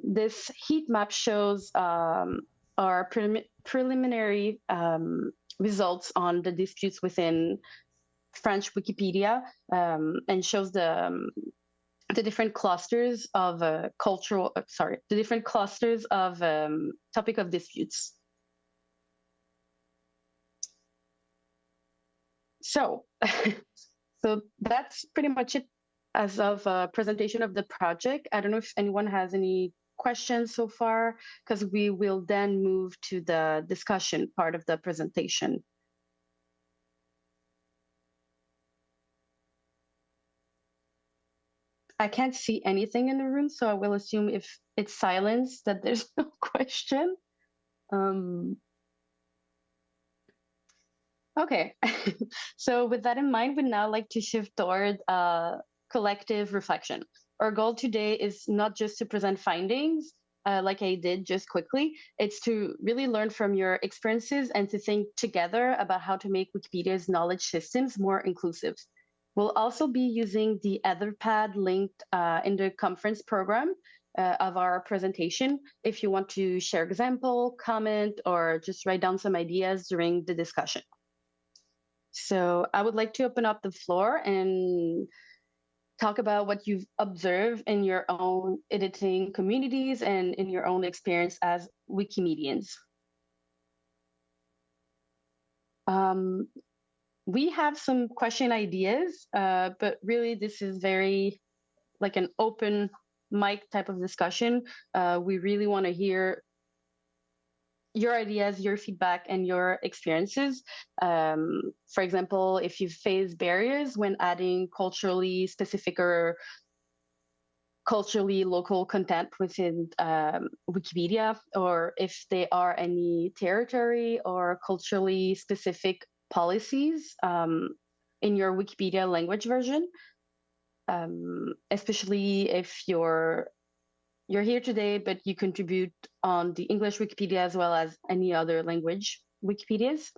This heat map shows our preliminary results on the disputes within French Wikipedia and shows the different clusters of the different clusters of topic of disputes. So that's pretty much it as of presentation of the project. I don't know if anyone has any questions so far, because we will then move to the discussion part of the presentation. I can't see anything in the room, so I will assume if it's silence that there's no question. Okay, so with that in mind, we'd now like to shift toward collective reflection. Our goal today is not just to present findings, like I did just quickly, it's to really learn from your experiences and to think together about how to make Wikipedia's knowledge systems more inclusive. We'll also be using the Etherpad linked in the conference program of our presentation if you want to share example, comment, or just write down some ideas during the discussion. So I would like to open up the floor and talk about what you've observed in your own editing communities and in your own experience as Wikimedians. We have some question ideas, but really this is very like an open mic type of discussion. We really want to hear your ideas, your feedback, and your experiences. For example, if you face barriers when adding culturally specific or culturally local content within Wikipedia, or if there are any territory or culturally specific policies in your Wikipedia language version, especially if you're here today, but you contribute on the English Wikipedia as well as any other language Wikipedias.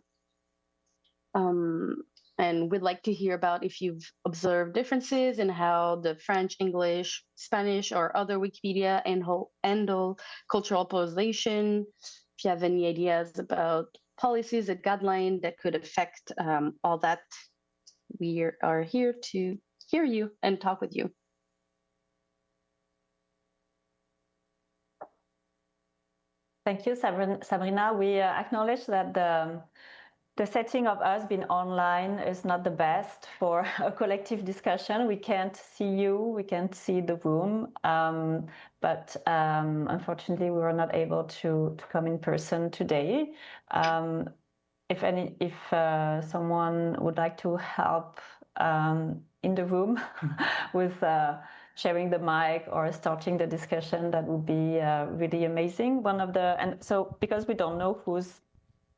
And we'd like to hear about if you've observed differences in how the French, English, Spanish, or other Wikipedia handle cultural polarization. If you have any ideas about policies, a guideline that could affect all that, we are here to hear you and talk with you. Thank you, Sabrina. We acknowledge that the setting of us being online is not the best for a collective discussion. We can't see you, we can't see the room, but unfortunately we were not able to come in person today. If someone would like to help in the room with sharing the mic or starting the discussion, that would be really amazing. And so because we don't know who's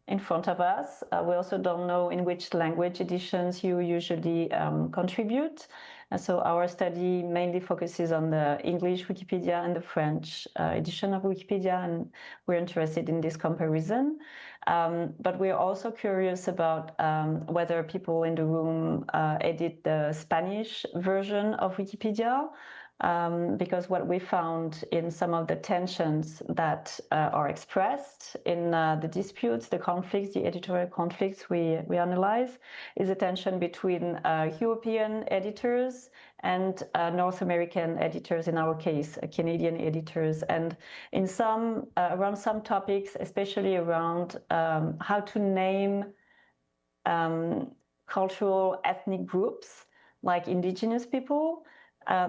in front of us, we also don't know in which language editions you usually contribute. And so our study mainly focuses on the English Wikipedia and the French edition of Wikipedia, and we're interested in this comparison. But we're also curious about whether people in the room edit the Spanish version of Wikipedia, because what we found in some of the tensions that are expressed in the disputes, the conflicts, the editorial conflicts we analyze, is a tension between European editors and North American editors, in our case, Canadian editors. And in some, around some topics, especially around how to name cultural ethnic groups like indigenous people,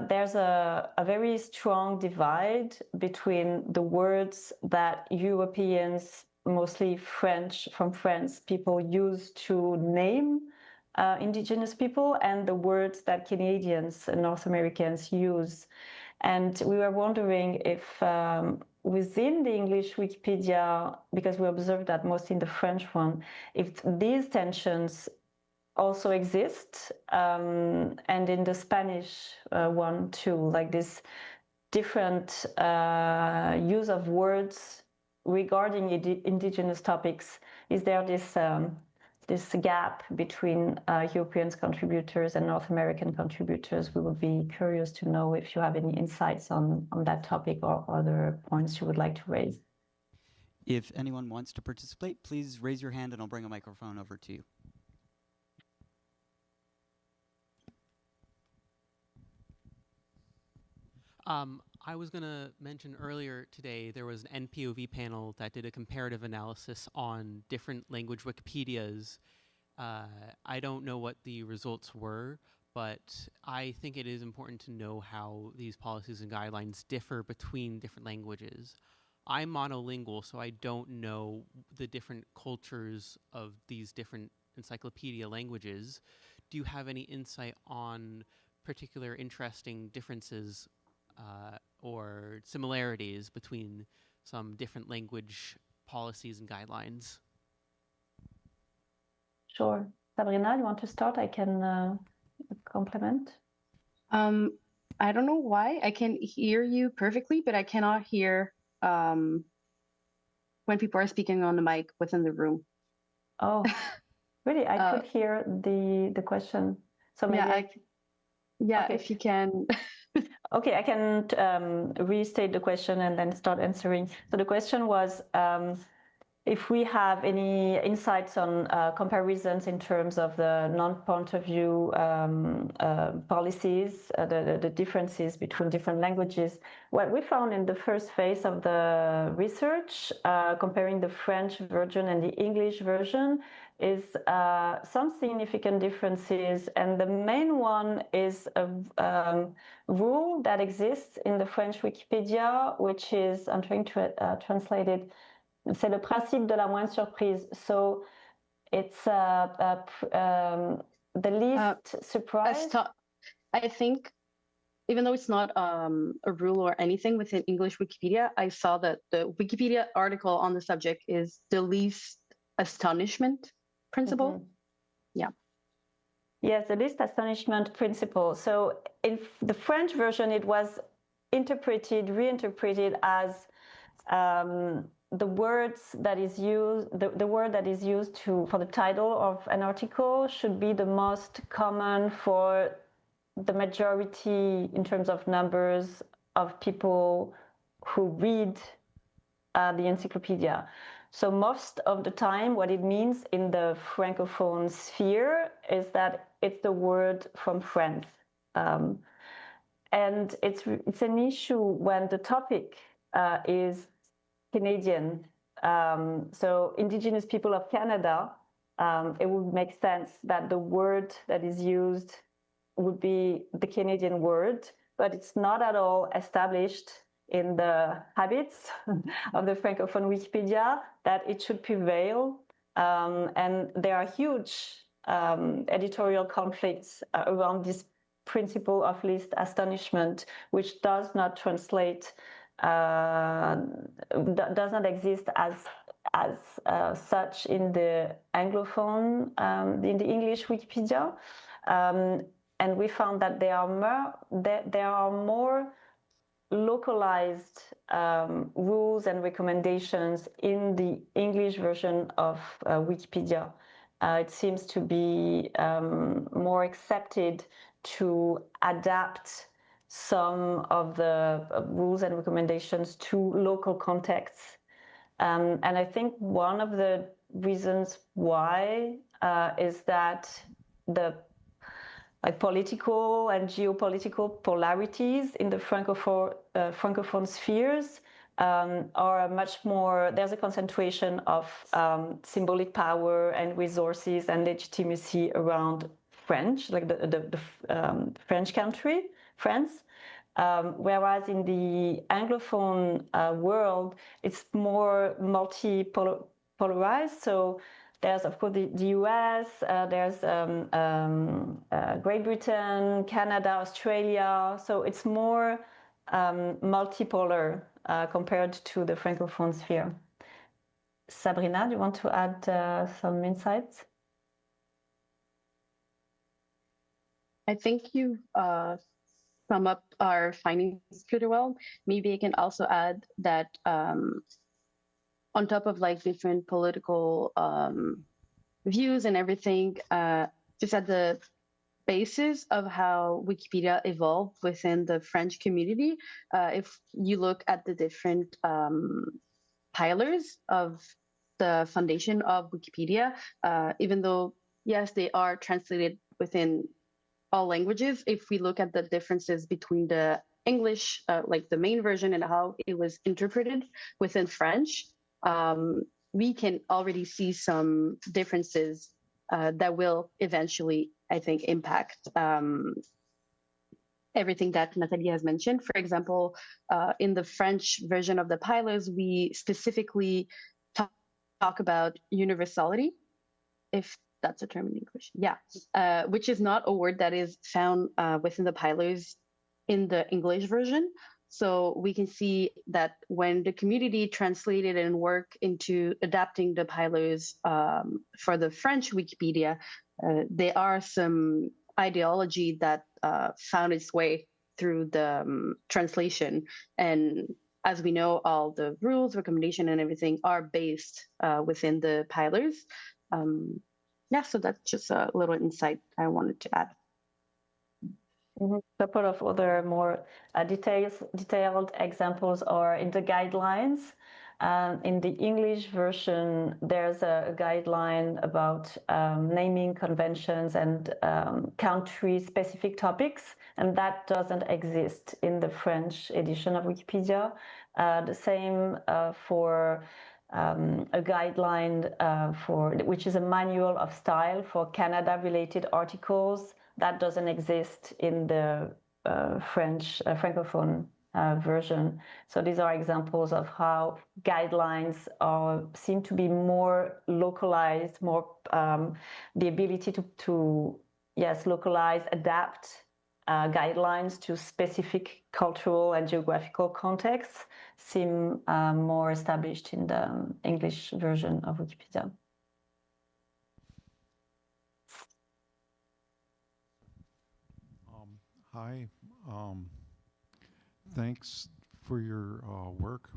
there's a very strong divide between the words that Europeans, mostly French, from France, people use to name indigenous people, and the words that Canadians and North Americans use. And we were wondering if within the English Wikipedia, because we observed that most in the French one, if these tensions also exist, and in the Spanish one too, like this different use of words regarding indigenous topics. Is there this gap between European contributors and North American contributors? We would be curious to know if you have any insights on that topic or other points you would like to raise. If anyone wants to participate, please raise your hand and I'll bring a microphone over to you. I was going to mention earlier today there was an NPOV panel that did a comparative analysis on different language Wikipedias. I don't know what the results were, but I think it is important to know how these policies and guidelines differ between different languages. I'm monolingual, so I don't know the different cultures of these different encyclopedia languages. Do you have any insight on particular interesting differences or similarities between some different language policies and guidelines? Sure. Sabrina, you want to start? I can complement. I don't know why. I can hear you perfectly, but I cannot hear when people are speaking on the mic within the room. Oh, really? I could hear the question. So maybe okay. If you can. Okay, I can restate the question and then start answering. So the question was if we have any insights on comparisons in terms of the non-point of view policies, the differences between different languages. What we found in the first phase of the research, comparing the French version and the English version, is some significant differences. And the main one is a rule that exists in the French Wikipedia, which is, I'm trying to translate it, c'est le principe de la moindre surprise. So it's the least surprise. I think, even though it's not a rule or anything within English Wikipedia, I saw that the Wikipedia article on the subject is the least astonishment principle. Mm-hmm. Yeah. Yes, the least astonishment principle. So in the French version, it was reinterpreted as the words that is used, the word that is used for the title of an article should be the most common for the majority in terms of numbers of people who read the encyclopedia. So most of the time, what it means in the Francophone sphere is that it's the word from France. And it's an issue when the topic is Canadian. So Indigenous people of Canada, it would make sense that the word that is used would be the Canadian word, but it's not at all established in the habits of the Francophone Wikipedia that it should prevail. And there are huge editorial conflicts around this principle of least astonishment, which does not translate, does not exist as such in the Anglophone, in the English Wikipedia. And we found that there are more localized rules and recommendations in the English version of Wikipedia. It seems to be more accepted to adapt some of the rules and recommendations to local contexts. And I think one of the reasons why is that the political and geopolitical polarities in the Francophone spheres are much more, there's a concentration of symbolic power and resources and legitimacy around French, like the French country, France. Whereas in the Anglophone world, it's more multi-polarized. So there's, of course, the US, there's Great Britain, Canada, Australia. So it's more multipolar compared to the Francophone sphere. Sabrina, do you want to add some insights? I think you've summed up our findings pretty well. Maybe I can also add that on top of like different political views and everything, just at the basis of how Wikipedia evolved within the French community, if you look at the different pillars of the foundation of Wikipedia, even though, yes, they are translated within all languages, if we look at the differences between the English, like the main version and how it was interpreted within French, we can already see some differences that will eventually, I think, impact everything that Nathalie has mentioned. For example, in the French version of the pillars, we specifically talk about universality, if that's a term in English, yeah, which is not a word that is found within the pillars in the English version. So we can see that when the community translated and worked into adapting the pillars for the French Wikipedia, there are some ideology that found its way through the translation. And as we know, all the rules, recommendation, and everything are based within the pillars. Yeah, so that's just a little insight I wanted to add. A couple of other more detailed examples are in the guidelines. In the English version, there's a guideline about naming conventions and country-specific topics, and that doesn't exist in the French edition of Wikipedia. The same for a guideline which is a manual of style for Canada-related articles. That doesn't exist in the French Francophone version. So these are examples of how guidelines seem to be more localized, more the ability to localize, adapt guidelines to specific cultural and geographical contexts seem more established in the English version of Wikipedia. Hi, thanks for your work.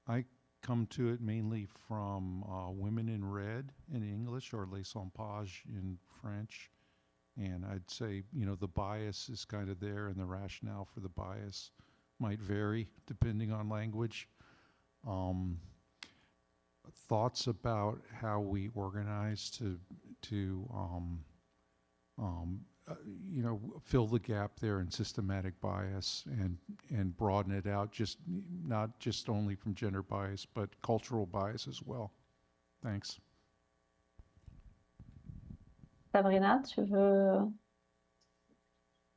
I come to it mainly from Women in Red in English, or Les Sans Pages in French. And I'd say, you know, the bias is kind of there, and the rationale for the bias might vary depending on language. Thoughts about how we organize to you know, fill the gap there in systematic bias and broaden it out, just not just only from gender bias, but cultural bias as well. Thanks. Sabrina, tu veux?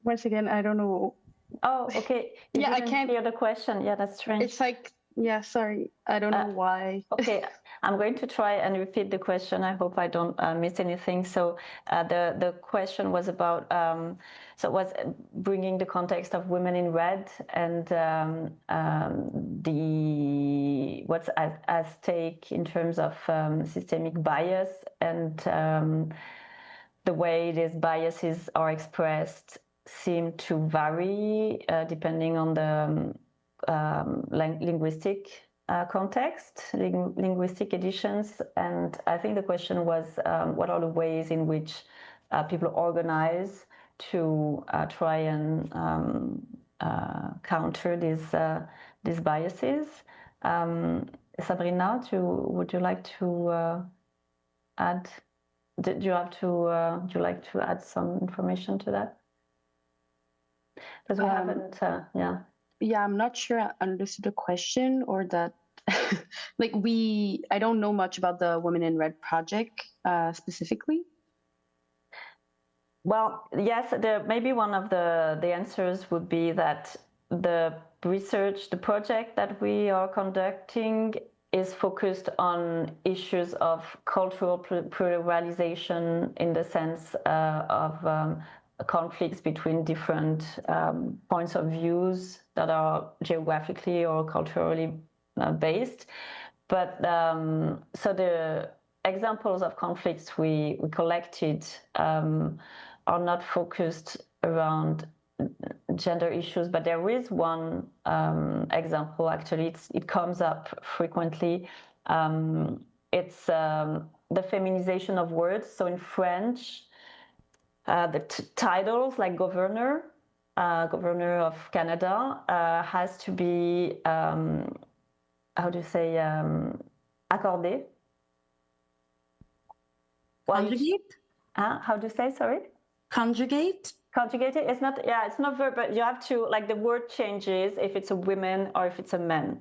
Once again, I don't know. Oh, okay. You yeah, I didn't can't hear the question. Yeah, that's strange. It's like Yeah, sorry. I don't know why. Okay, I'm going to try and repeat the question. I hope I don't miss anything. So the question was about, so it was bringing the context of women in red and the what's at stake in terms of systemic bias and the way these biases are expressed seem to vary depending on the linguistic context, linguistic editions. And I think the question was, what are the ways in which people organize to try and counter these biases? Sabrina, would you like to add? Do you like to add some information to that? Because we haven't, yeah. Yeah, I'm not sure I understood the question or that. Like I don't know much about the Women in Red project specifically. Well, yes, maybe one of the answers would be that the research, the project that we are conducting is focused on issues of cultural pluralization in the sense of conflicts between different points of views that are geographically or culturally based. But so the examples of conflicts we collected are not focused around gender issues, but there is one example, actually, it comes up frequently. It's the feminization of words. So in French, the titles like governor of Canada has to be, how do you say, accordé. Conjugate? How do you say, sorry? Conjugate? Conjugated, it's not, yeah, it's not verb, but you have to, like the word changes if it's a woman or if it's a man.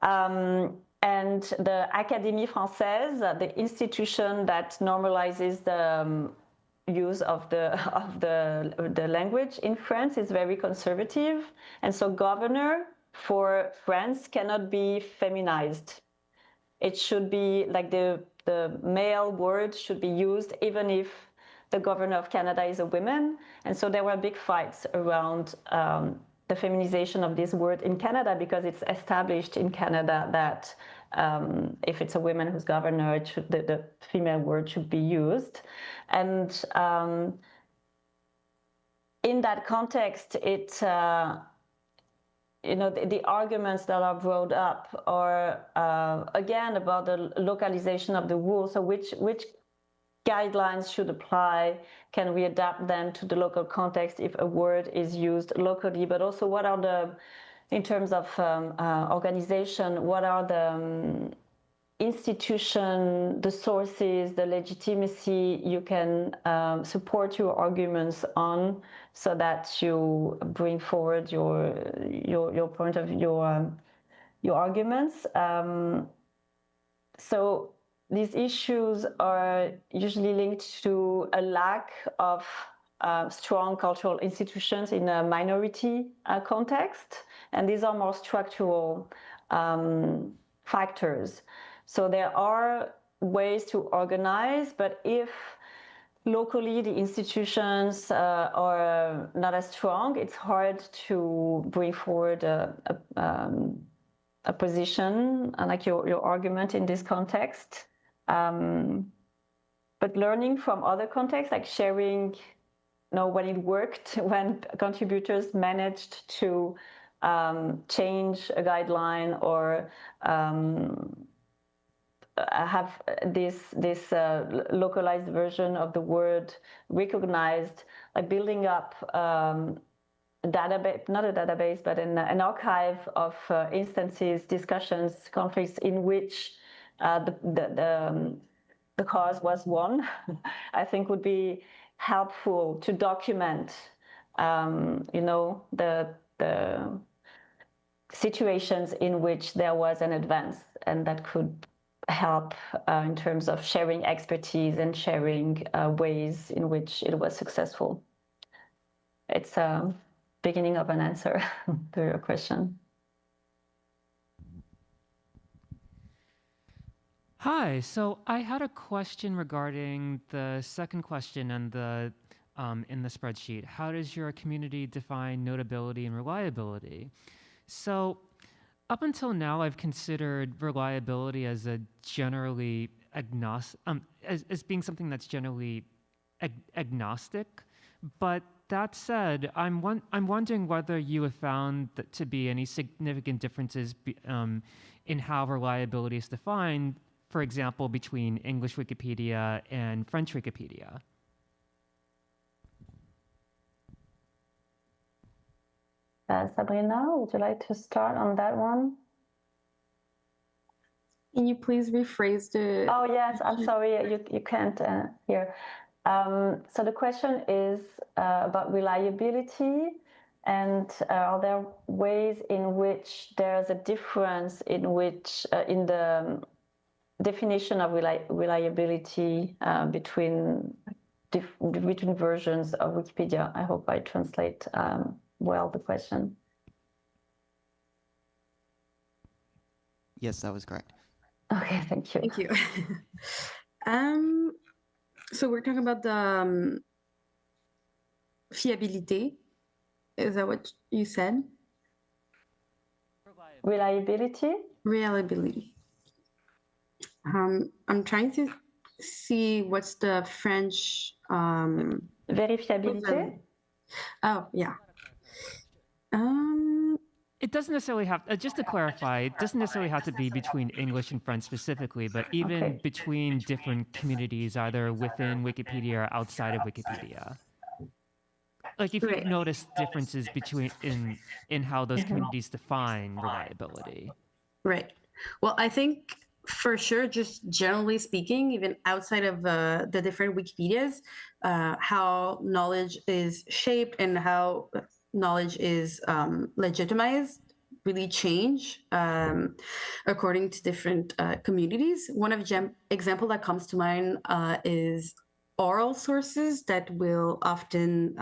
And the Académie Française, the institution that normalizes the use of the language in France, is very conservative. And so governor for France cannot be feminized. It should be like the male word should be used even if the governor of Canada is a woman. And so there were big fights around the feminization of this word in Canada, because it's established in Canada that if it's a woman who's governor, the female word should be used. And in that context, it the arguments that are brought up are again about the localization of the rules. So which guidelines should apply? Can we adapt them to the local context if a word is used locally? But also, what are in terms of organization, what are the institution, the sources, the legitimacy you can support your arguments on, so that you bring forward your point of your arguments. So these issues are usually linked to a lack of strong cultural institutions in a minority context, and these are more structural factors. So there are ways to organize, but if locally the institutions are not as strong, it's hard to bring forward a position, like your argument in this context. But learning from other contexts, like sharing, when it worked, when contributors managed to change a guideline or have this localized version of the word recognized, like building up database, not a database, but an archive of instances, discussions, conflicts in which the cause was won, I think would be helpful to document, the situations in which there was an advance, and that could help in terms of sharing expertise and sharing ways in which it was successful. It's a beginning of an answer to your question. Hi, so I had a question regarding the second question and the in the spreadsheet. How does your community define notability and reliability? So up until now, I've considered reliability as a generally as being something that's generally agnostic. But that said, I'm wondering whether you have found that to be any significant differences in how reliability is defined, for example, between English Wikipedia and French Wikipedia. Sabrina, would you like to start on that one? Can you please rephrase the... Oh, yes, I'm sorry, you can't hear. So the question is about reliability, and are there ways in which there's a difference in which in the definition of reliability between versions of Wikipedia? I hope I translate well the question. Yes, that was correct. Okay, thank you. Thank you. So we're talking about the fiabilité. Is that what you said? Reliability? Reliability. I'm trying to see what's the French... Verifiabilité? Oh, yeah. It doesn't necessarily have, just to clarify, it doesn't necessarily have to be between English and French specifically, but even between different communities, either within Wikipedia or outside of Wikipedia. Like if you've noticed differences between in how those communities define reliability. Right. Well, I think for sure, just generally speaking, even outside of the different Wikipedias, how knowledge is shaped and how knowledge is legitimized really change according to different communities. One of example that comes to mind is oral sources that will often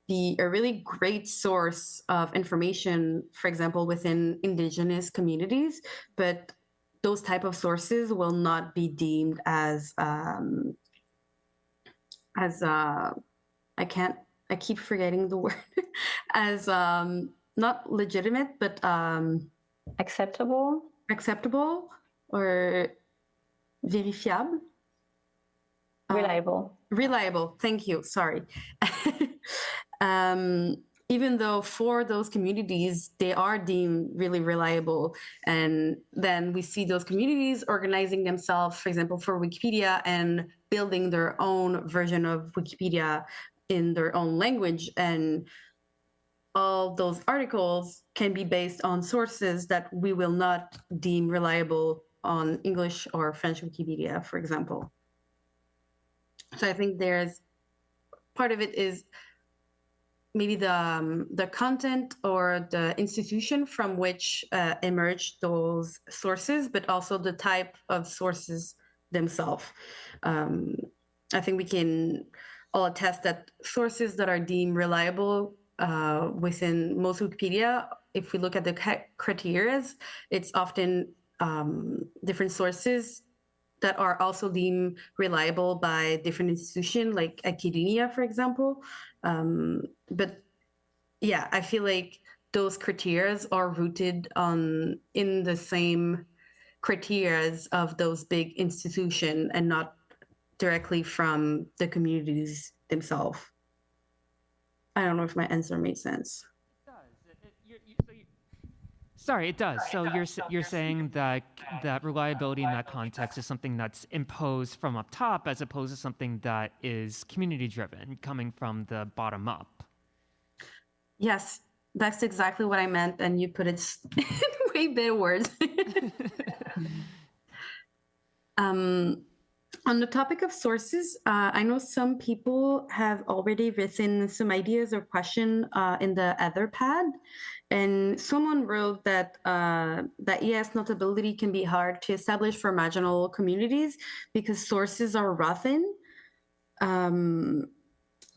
be a really great source of information, for example, within indigenous communities, but those type of sources will not be deemed as I keep forgetting the word, as not legitimate, but acceptable or verifiable. Reliable. Thank you. Sorry. Even though for those communities, they are deemed really reliable. And then we see those communities organizing themselves, for example, for Wikipedia and building their own version of Wikipedia in their own language. And all those articles can be based on sources that we will not deem reliable on English or French Wikipedia, for example. So I think there's part of it is maybe the content or the institution from which emerged those sources, but also the type of sources themselves. I think we can all attest that sources that are deemed reliable within most Wikipedia, if we look at the criteria, it's often different sources that are also deemed reliable by different institutions, like academia, for example. But yeah, I feel like those criteria are rooted in the same criteria of those big institutions and not directly from the communities themselves. I don't know if my answer made sense. Sorry, it does. So you're saying that reliability in that context is something that's imposed from up top as opposed to something that is community driven, coming from the bottom up. Yes, that's exactly what I meant, and you put it in way better words. On the topic of sources, I know some people have already written some ideas or questions in the Etherpad, and someone wrote that yes, notability can be hard to establish for marginal communities because sources are rotten.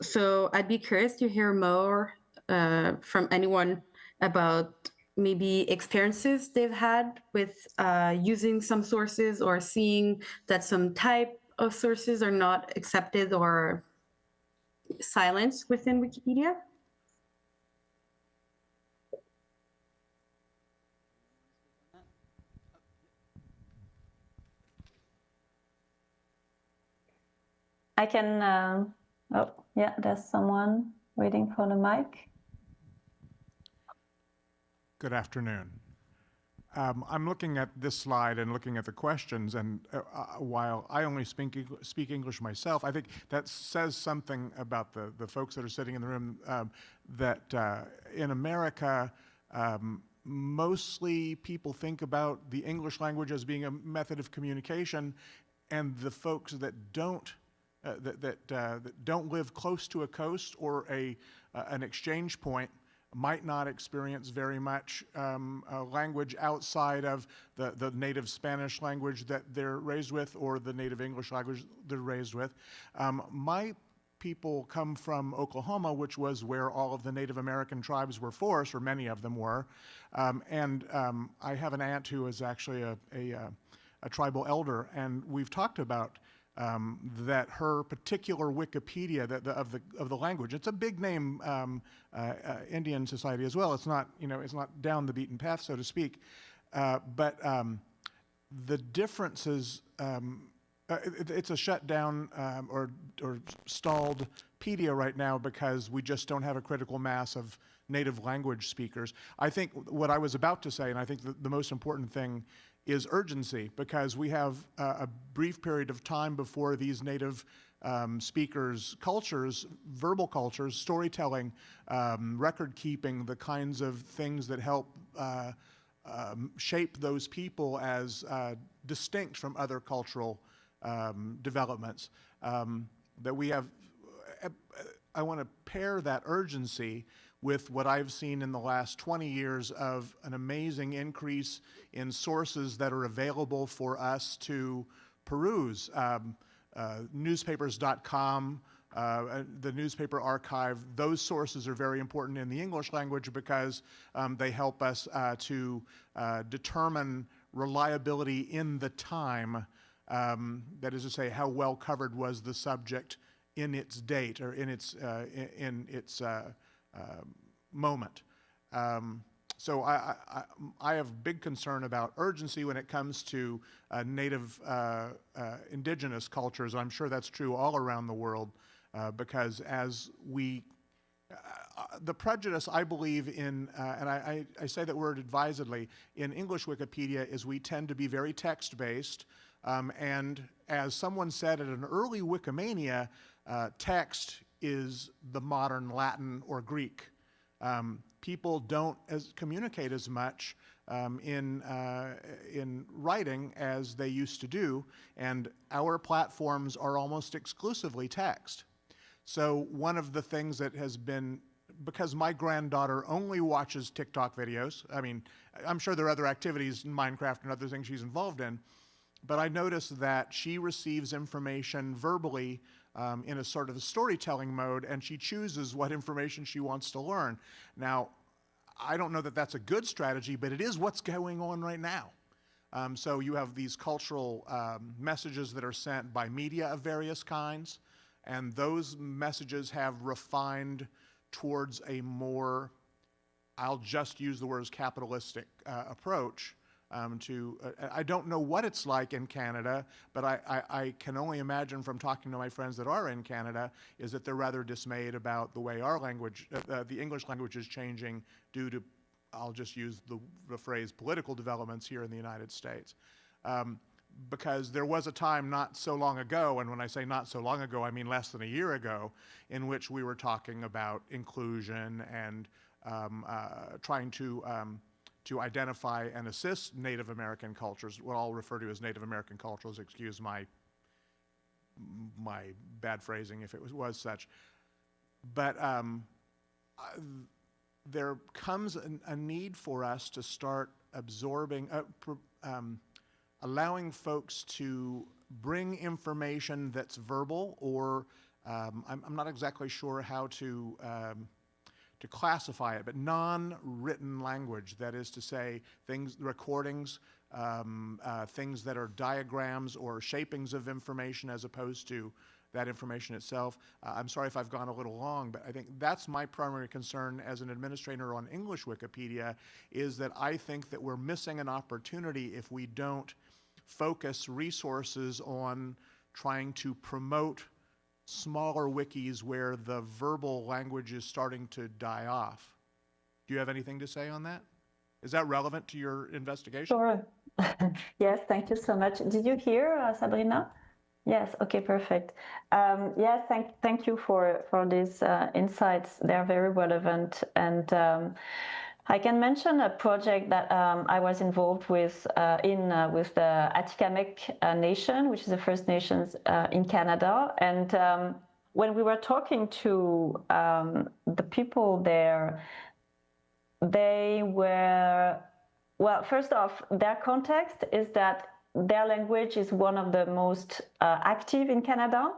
So I'd be curious to hear more from anyone about maybe experiences they've had with using some sources or seeing that some type of sources are not accepted or silenced within Wikipedia. I can, oh, yeah, there's someone waiting for the mic. Good afternoon. I'm looking at this slide and looking at the questions, and while I only speak English myself, I think that says something about the folks that are sitting in the room, that in America, mostly people think about the English language as being a method of communication, and the folks that don't don't live close to a coast or an exchange point might not experience very much language outside of the native Spanish language that they're raised with or the native English language they're raised with. My people come from Oklahoma, which was where all of the Native American tribes were forced, or many of them were. And I have an aunt who is actually a tribal elder, and we've talked about that her particular Wikipedia of the language. It's a big name Indian society as well. It's not, it's not down the beaten path, so to speak. But the differences, it's a shut down or stalled pedia right now because we just don't have a critical mass of native language speakers. I think what I was about to say, and I think the most important thing is urgency, because we have a brief period of time before these native speakers' cultures, verbal cultures, storytelling, record keeping, the kinds of things that help shape those people as distinct from other cultural developments. That we have, I want to pair that urgency with what I've seen in the last 20 years of an amazing increase in sources that are available for us to peruse. Newspapers.com, the newspaper archive, those sources are very important in the English language because they help us to determine reliability in the time, that is to say, how well covered was the subject in its date or in its moment. So I have big concern about urgency when it comes to native indigenous cultures. I'm sure that's true all around the world because as we, the prejudice I believe in, and I say that word advisedly, in English Wikipedia is we tend to be very text-based, and as someone said at an early Wikimania, text is the modern Latin or Greek. People don't communicate as much in writing as they used to do, and our platforms are almost exclusively text. So one of the things that has been, because my granddaughter only watches TikTok videos, I mean, I'm sure there are other activities in Minecraft and other things she's involved in, but I noticed that she receives information verbally in a sort of a storytelling mode, and she chooses what information she wants to learn. Now, I don't know that that's a good strategy, but it is what's going on right now. So you have these cultural messages that are sent by media of various kinds, and those messages have refined towards a more, I'll just use the words capitalistic approach. I don't know what it's like in Canada, but I can only imagine from talking to my friends that are in Canada is that they're rather dismayed about the way our language, the English language is changing due to, I'll just use the phrase, political developments here in the United States. Because there was a time not so long ago, and when I say not so long ago, I mean less than a year ago, in which we were talking about inclusion and trying to identify and assist Native American cultures, what I'll refer to as Native American cultures, excuse my bad phrasing if it was such. But there comes a need for us to start absorbing, allowing folks to bring information that's verbal or I'm not exactly sure how to to classify it, but non-written language, that is to say, things, recordings, things that are diagrams or shapings of information as opposed to that information itself. I'm sorry if I've gone a little long, but I think that's my primary concern as an administrator on English Wikipedia, is that I think that we're missing an opportunity if we don't focus resources on trying to promote smaller wikis where the verbal language is starting to die off. Do you have anything to say on that? Is that relevant to your investigation? Sure. Yes, thank you so much. Did you hear, Sabrina? Yes, okay, perfect. Yes, thank you for these insights. They're very relevant. And I can mention a project that I was involved with with the Atikamekw Nation, which is the First Nations in Canada. And when we were talking to the people there, they were, well, first off, their context is that their language is one of the most active in Canada,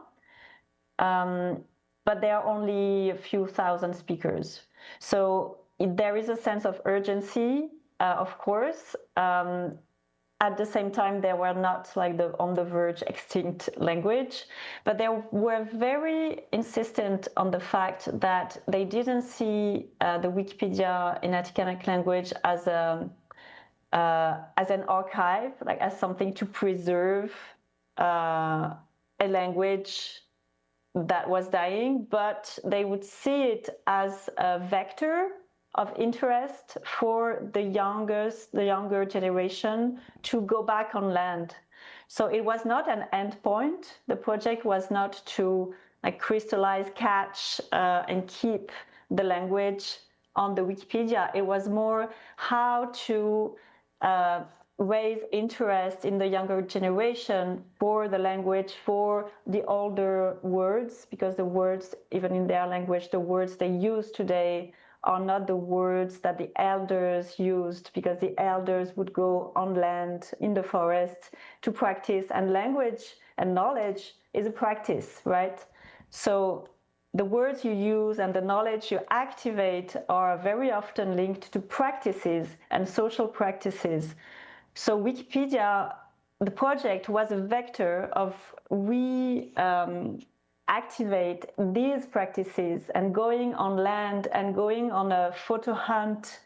but there are only a few thousand speakers. So there is a sense of urgency, of course. At the same time, they were not like the on the verge extinct language, but they were very insistent on the fact that they didn't see the Wikipedia in Atikamekw language as an archive, like as something to preserve a language that was dying, but they would see it as a vector of interest for the younger generation to go back on land. So it was not an endpoint. The project was not to like crystallize, catch, and keep the language on the Wikipedia. It was more how to raise interest in the younger generation for the language, for the older words, because the words, even in their language, the words they use today are not the words that the elders used, because the elders would go on land in the forest to practice, and language and knowledge is a practice, right? So the words you use and the knowledge you activate are very often linked to practices and social practices. So Wikipedia, the project, was a vector of activate these practices and going on land and going on a photo hunt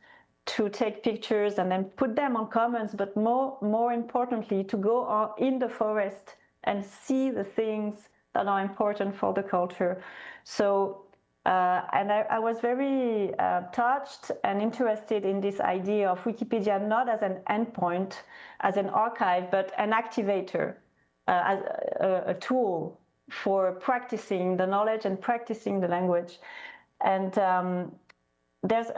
to take pictures and then put them on commons, but more importantly, to go in the forest and see the things that are important for the culture. So, and I was very touched and interested in this idea of Wikipedia not as an endpoint, as an archive, but an activator, as a tool for practicing the knowledge and practicing the language. And there's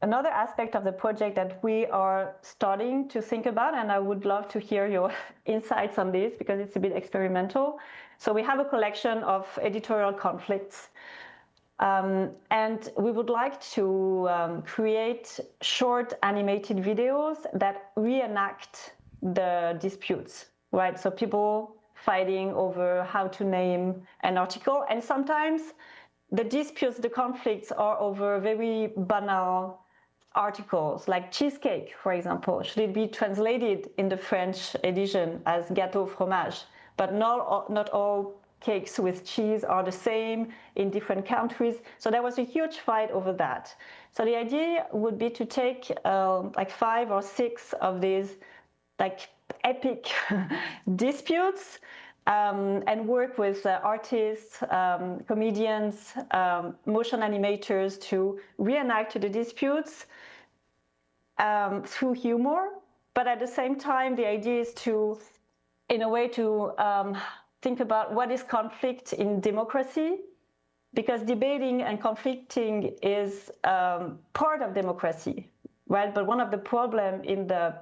another aspect of the project that we are starting to think about, and I would love to hear your insights on this because it's a bit experimental. So we have a collection of editorial conflicts, and we would like to create short animated videos that reenact the disputes, right? So people fighting over how to name an article, and sometimes the disputes, the conflicts are over very banal articles, like cheesecake, for example. Should it be translated in the French edition as gâteau fromage? But not all cakes with cheese are the same in different countries. So there was a huge fight over that. So the idea would be to take like 5 or 6 of these like epic disputes and work with artists, comedians, motion animators to reenact the disputes through humor. But at the same time, the idea is to, in a way, to think about what is conflict in democracy, because debating and conflicting is part of democracy, right? But one of the problems in the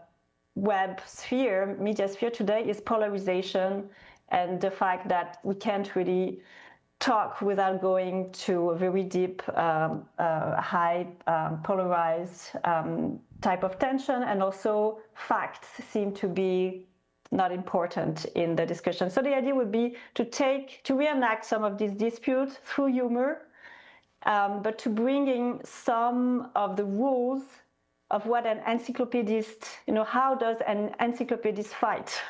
web sphere, media sphere today, is polarization and the fact that we can't really talk without going to a very deep, high, polarized type of tension, and also facts seem to be not important in the discussion. So the idea would be to reenact some of these disputes through humor, but to bringing some of the rules of what an encyclopedist, how does an encyclopedist fight?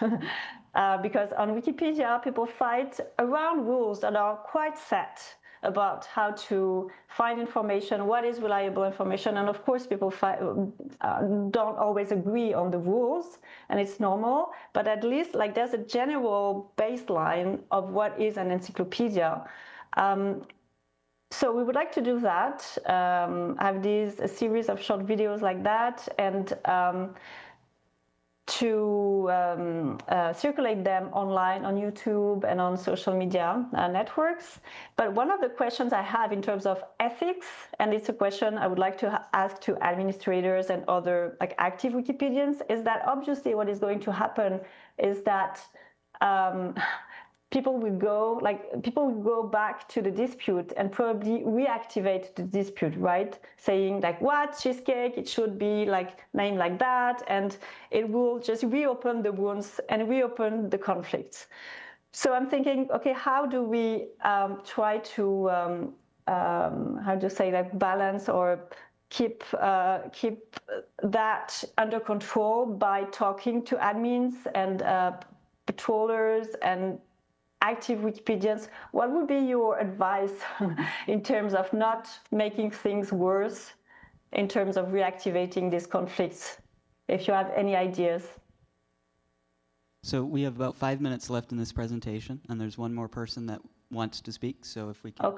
Because on Wikipedia, people fight around rules that are quite set about how to find information, what is reliable information, and of course people don't always agree on the rules, and it's normal, but at least there's a general baseline of what is an encyclopedia. So we would like to do that, have a series of short videos like that, and to circulate them online on YouTube and on social media networks. But one of the questions I have in terms of ethics, and it's a question I would like to ask to administrators and other active Wikipedians, is that obviously what is going to happen is that people will go back to the dispute and probably reactivate the dispute, right? Saying what, cheesecake, it should be named like that, and it will just reopen the wounds and reopen the conflicts. So I'm thinking, okay, how do we try to, balance or keep that under control by talking to admins and patrollers and active Wikipedians? What would be your advice in terms of not making things worse, in terms of reactivating these conflicts, if you have any ideas? So we have about 5 minutes left in this presentation, and there's one more person that wants to speak, so if we can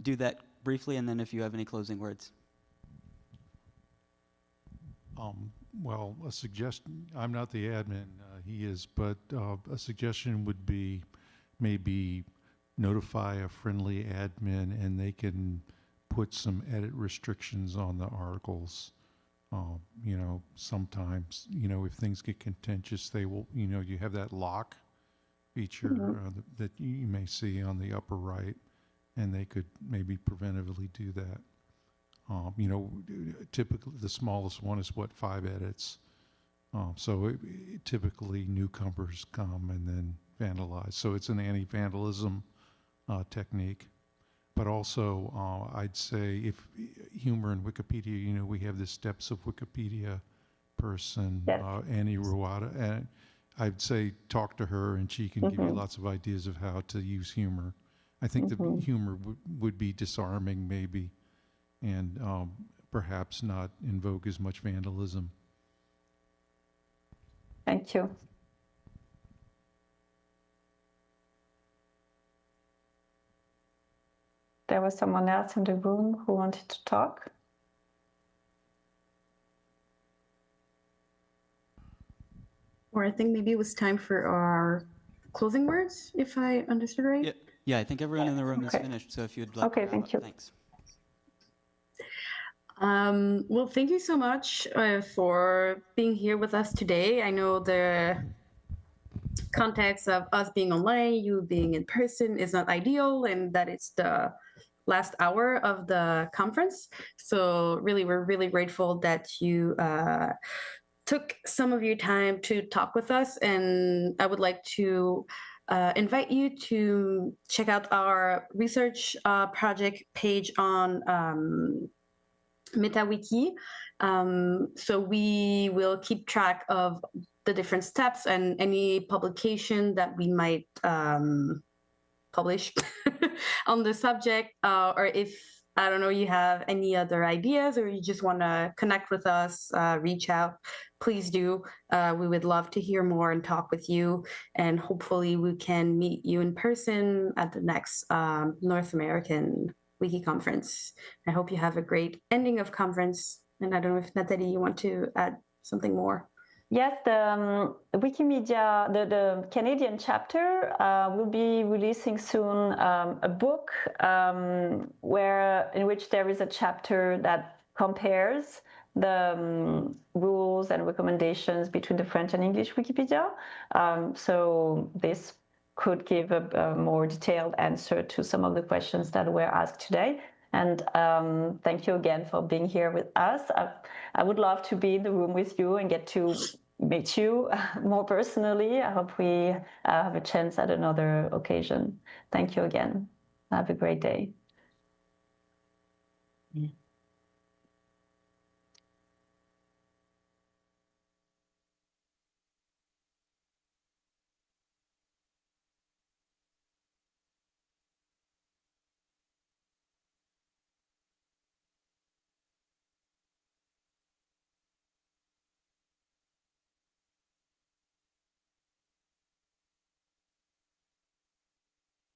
do that briefly, and then if you have any closing words. Well, a suggestion, I'm not the admin, he is, but a suggestion would be maybe notify a friendly admin and they can put some edit restrictions on the articles. Sometimes, if things get contentious, they will, you have that lock feature that you may see on the upper right, and they could maybe preventively do that. Typically the smallest one is 5 edits. So typically newcomers come and then vandalize. So it's an anti-vandalism technique. But also, I'd say if humor in Wikipedia, we have the steps of Wikipedia person, Annie Ruada, and I'd say talk to her and she can give you lots of ideas of how to use humor. I think the humor would be disarming maybe, and perhaps not invoke as much vandalism. Thank you. There was someone else in the room who wanted to talk. Or I think maybe it was time for our closing words, if I understood right. Yeah, I think everyone in the room is finished, so if you'd like to thank you. Thanks. Well, thank you so much for being here with us today. I know the context of us being online, you being in person is not ideal, and that it's the last hour of the conference. So really, we're really grateful that you took some of your time to talk with us. And I would like to invite you to check out our research project page on MetaWiki. So we will keep track of the different steps and any publication that we might publish on the subject, or if, I don't know, you have any other ideas or you just want to connect with us, reach out, please do. We would love to hear more and talk with you, and hopefully we can meet you in person at the next North American WikiConference. I hope you have a great ending of conference. And I don't know if Nathalie, you want to add something more? Yes, the Wikimedia, the Canadian chapter will be releasing soon a book in which there is a chapter that compares the rules and recommendations between the French and English Wikipedia. So this could give a more detailed answer to some of the questions that were asked today. And thank you again for being here with us. I would love to be in the room with you and get to meet you more personally. I hope we have a chance at another occasion. Thank you again. Have a great day. Mm.